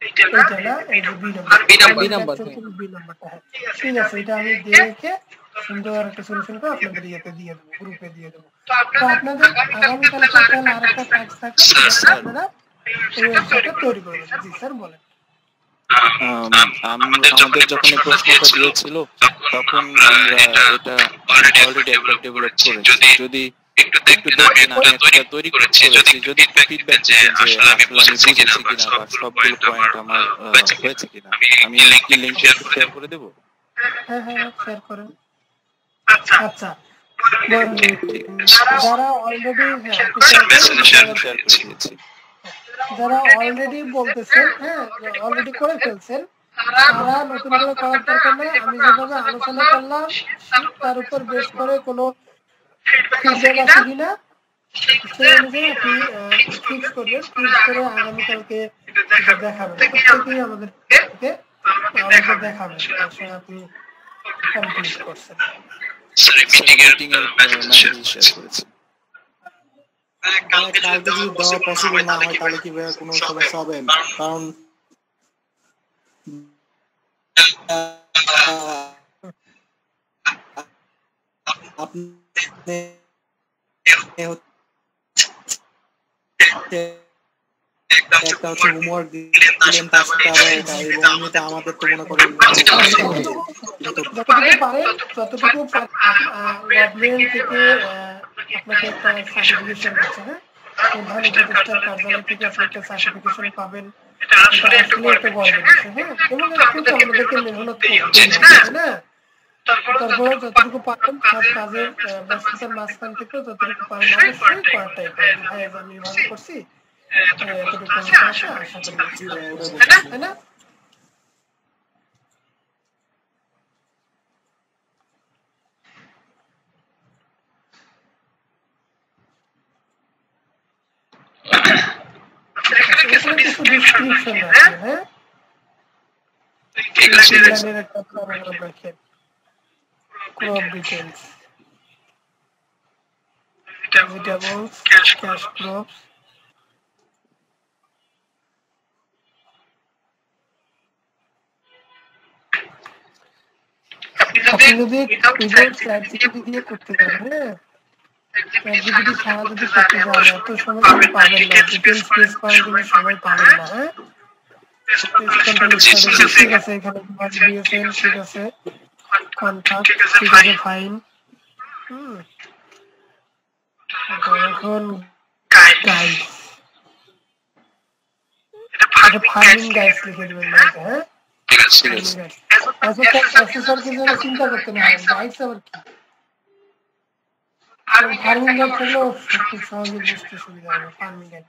এইটা না, এই যে বি নাম্বারটা। হ্যাঁ ঠিক আছে, এটা আমি দেখে সুন্দর একটা সলিউশন করে আপনাদের ইয়েতে দিয়ে দেবো, গ্রুপে দিয়ে দেবো। তো আপনাদের আগামীকাল সকালে আর একটা কাজ থাকে, আপনারা এই ওয়েবসাইটটা তৈরি করে দেবেন। জি স্যার বলেন। আমাদের যখন এই প্রশ্নটা দিয়েছিল, তখন আমরা এটা অলরেডি একটা ডেভেলপ করেছি। যদি একটু দেখবেন আমি একটা তৈরি করেছি, যদি ফিডব্যাক দেন যে আসলে আমি বুঝেছি কিনা বা সবগুলো পয়েন্ট আমার হয়েছে কিনা, আমি লিংক শেয়ার করে দেব। হ্যাঁ শেয়ার করেন। আচ্ছা, যারা অলরেডি যারা অলরেডি বলতেছেন, হ্যাঁ অলরেডি করে ফেলছেন, তারা নতুন করে করার দরকার নেই। আমি যেভাবে আলোচনা করলাম তার উপর বেস করে কোনো ফিডব্যাক আছে কিনা সেই অনুযায়ী আপনি ফিক্স করবেন, ফিক্স করে আগামীকালকে দেখাবেন, প্রত্যেকেই আমাদেরকে দেখাবেন আপনি কমপ্লিট করছেন। কালকে যদি দেওয়া পসিবল না হয়, তাহলে কি কোনো সমস্যা হবে? কারণ আপনি একটা হচ্ছে হোমওয়ার্ক দিলেন, তারপরে এবং এমনিতে আমাদের তো মনে করেন যতটুকু গভর্নমেন্ট থেকে আপনাকে একটা সার্টিফিকেশন দিচ্ছে, হ্যাঁ প্রধান উপদেষ্টার কার্যালয় থেকে আপনি একটা সার্টিফিকেশন পাবেন, এটা আসলে একটা গভর্নমেন্ট, হ্যাঁ এবং কিন্তু আমাদেরকে মেহনত করতে হবে না। তারপরে যতটুকু পারেন সব কাজের ব্যস্ততার মাঝখান থেকে যতটুকু পারেন অবশ্যই করাটাই করেন। ভাই আমি এভাবে করছি, এতটুকু আশা করি, তাই না? এখানে কিছু ডিসক্রিপশন আছে, হ্যাঁ crop details, vegetables, cash crops, আপনি যদি উইদাউট চ্যাট জিপিটি দিয়ে করতে পারেন, হ্যাঁ ChatGPT ছাড়া যদি করতে যান এত সময় কিন্তু পাবেন না, ডিটেলস পেজ করার জন্য সময় পাবেন না। হ্যাঁ, পেজ কন্ট্রোল স্ট্র্যাটেজি ঠিক আছে, এখানে দিয়েছেন ঠিক আছে, কন্ট্যাক্ট ঠিক আছে, ফাইন। এখন গাইড, এটা ফার্মিং গাইড লিখে দেবেন না। হ্যাঁ ঠিক আছে ঠিক আছে অ্যাসেসর কি যেন চিন্তা করতে না হয়, গাইডস আবার কি? ফার্মিং গাইড থাকলে খুব সহজে বুঝতে সুবিধা হবে। ফার্মিং গাইড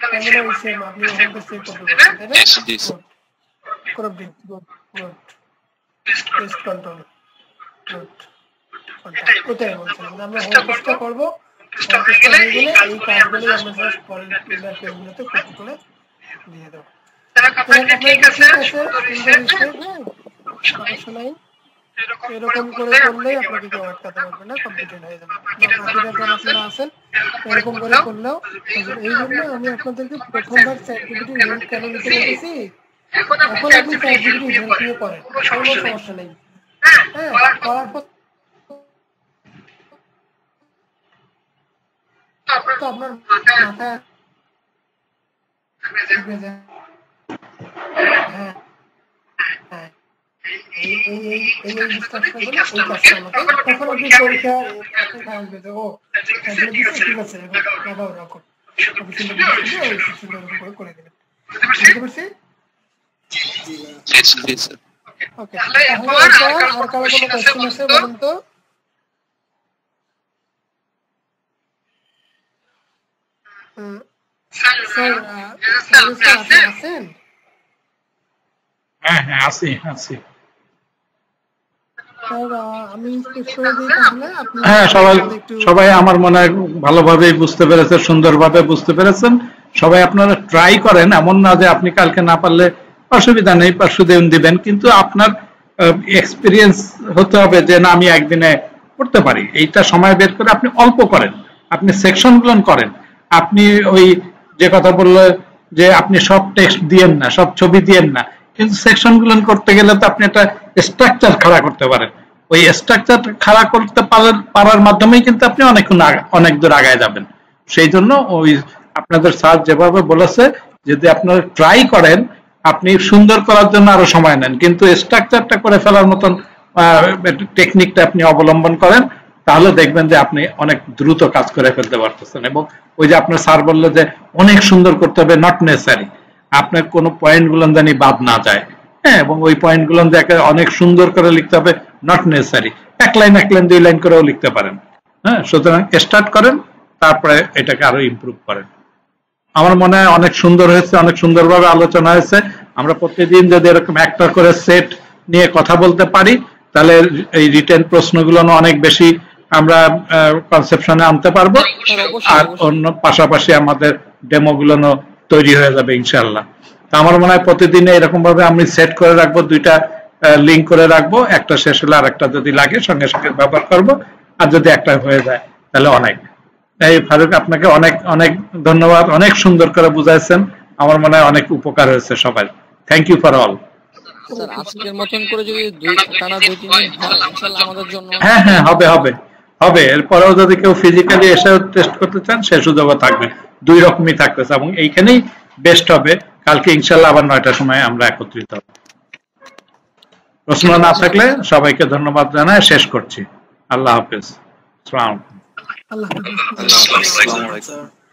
তাহলে ওই সেম আপনি ওখান থেকে সেভ করতে পারবেন, তাই না? Yes, yes. করে দিন, গুড, পেস্ট কন্ট্রোল, গুড, ওটাই বলছিলাম আমরা হোম পেজটা করবো। হোম পেজটা হয়ে গেলে এই কাজগুলো আমরা জাস্ট পরের পেজগুলোতে কপি করে দিয়ে দেবো। ঠিক আছে, সমস্যা নাই, এরকম করে করলেই আপনাকে কেউ আটকাতে পারবে না, কমপ্লিটেড হয়ে যাবে। আপনারা আছেন এরকম করে করলেও এই জন্য আমি আপনাদেরকে প্রথমবার ChatGPT হেল্প কেন নিতে বলেছি, এখন আপনি ChatGPT হেল্প নিয়ে করেন, কোনো সমস্যা নেই। হ্যাঁ, করার পর তো আপনার মাথায় হ্যাঁ হ্যাঁ Yes, yes, sir. আর কারো কোনো কোশ্চেন আছে বলুন তো? আছেন? হ্যাঁ হ্যাঁ আছি আছি। আমি শেষ করে দিই তাহলে। আপনি হ্যাঁ সবাই আমার মনে হয় ভালোভাবে বুঝতে পেরেছে, সুন্দরভাবে বুঝতে পেরেছেন। সবাই আপনারা ট্রাই করেন, এমন না যে আপনি কালকে না পারলে অসুবিধা নেই, পরশু দিবেন, কিন্তু আপনার এক্সপিরিয়েন্স হতে হবে যে না আমি একদিনে করতে পারি। এইটা সময় বের করে আপনি অল্প করেন, আপনি সেকশনগুলো করেন। আপনি ওই যে কথা বললে যে আপনি সব টেক্সট দিয়েন না, সব ছবি দিয়েন না, কিন্তু সেকশনগুলো করতে গেলে তো আপনি একটা স্ট্রাকচার খাড়া করতে পারেন। ওই স্ট্রাকচার খাড়া করতে পারার মাধ্যমেই কিন্তু আপনি অনেক দূর আগায় যাবেন। সেই জন্য ওই আপনাদের স্যার যেভাবে বলেছে, যদি আপনারা ট্রাই করেন, আপনি সুন্দর করার জন্য আরো সময় নেন, কিন্তু স্ট্রাকচারটা করে ফেলার মতন টেকনিকটা আপনি অবলম্বন করেন, তাহলে দেখবেন যে আপনি অনেক দ্রুত কাজ করে ফেলতে পারতেছেন। এবং ওই যে আপনার স্যার বললো যে অনেক সুন্দর করতে হবে, নট নেসেসারি, আপনার কোনো পয়েন্ট গুলো জানি বাদ না যায়। হ্যাঁ, এবং ওই পয়েন্ট গুলো দেখে অনেক সুন্দর করে লিখতে হবে, নট নেসেসারি, এক লাইন 2 লাইন করেও লিখতে পারেন। হ্যাঁ, সুতরাং স্টার্ট করেন, তারপরে এটাকে আরো ইমপ্রুভ করেন। আমার মনে হয় অনেক সুন্দর হয়েছে, অনেক সুন্দরভাবে আলোচনা হয়েছে। আমরা প্রতিদিন যদি এরকম একটা করে সেট নিয়ে কথা বলতে পারি, তাহলে এই রিটেন প্রশ্নগুলো অনেক বেশি আমরা কনসেপশনে আনতে পারবো, আর অন্য পাশাপাশি আমাদের ডেমোগুলো তৈরি হয়ে যাবে ইনশাল্লাহ। তো আমার মনে হয় প্রতিদিন এরকম ভাবে আমি সেট করে রাখবো, 2টা লিঙ্ক করে রাখবো, একটা শেষ হলে আর একটা যদি লাগে সঙ্গে সঙ্গে ব্যবহার করব, আর যদি একটা হয়ে যায় তাহলে অনেক। এই ফারুক, আপনাকে অনেক অনেক ধন্যবাদ, অনেক সুন্দর করে বুঝাইছেন। আমার মনে হয় অনেক উপকার হয়েছে সবাই। Thank you for all. Sir আজকের মতন করে যদি টানা 2-3 দিন হয় ইনশাআল্লাহ আমাদের জন্য। হ্যাঁ হ্যাঁ হবে। এরপরেও যদি কেউ ফিজিক্যালি এসে টেস্ট করতে চান, সে সুযোগও থাকবে। 2 রকমই থাকতেছে এবং এইখানেই বেস্ট হবে। কালকে ইনশাআল্লাহ আবার 9টার সময় আমরা একত্রিত হব। প্রশ্ন না থাকলে সবাইকে ধন্যবাদ জানাই শেষ করছি। আল্লাহ হাফেজ। আসসালামু আলাইকুম। আল্লাহ হাফেজ। আসসালামু আলাইকুম।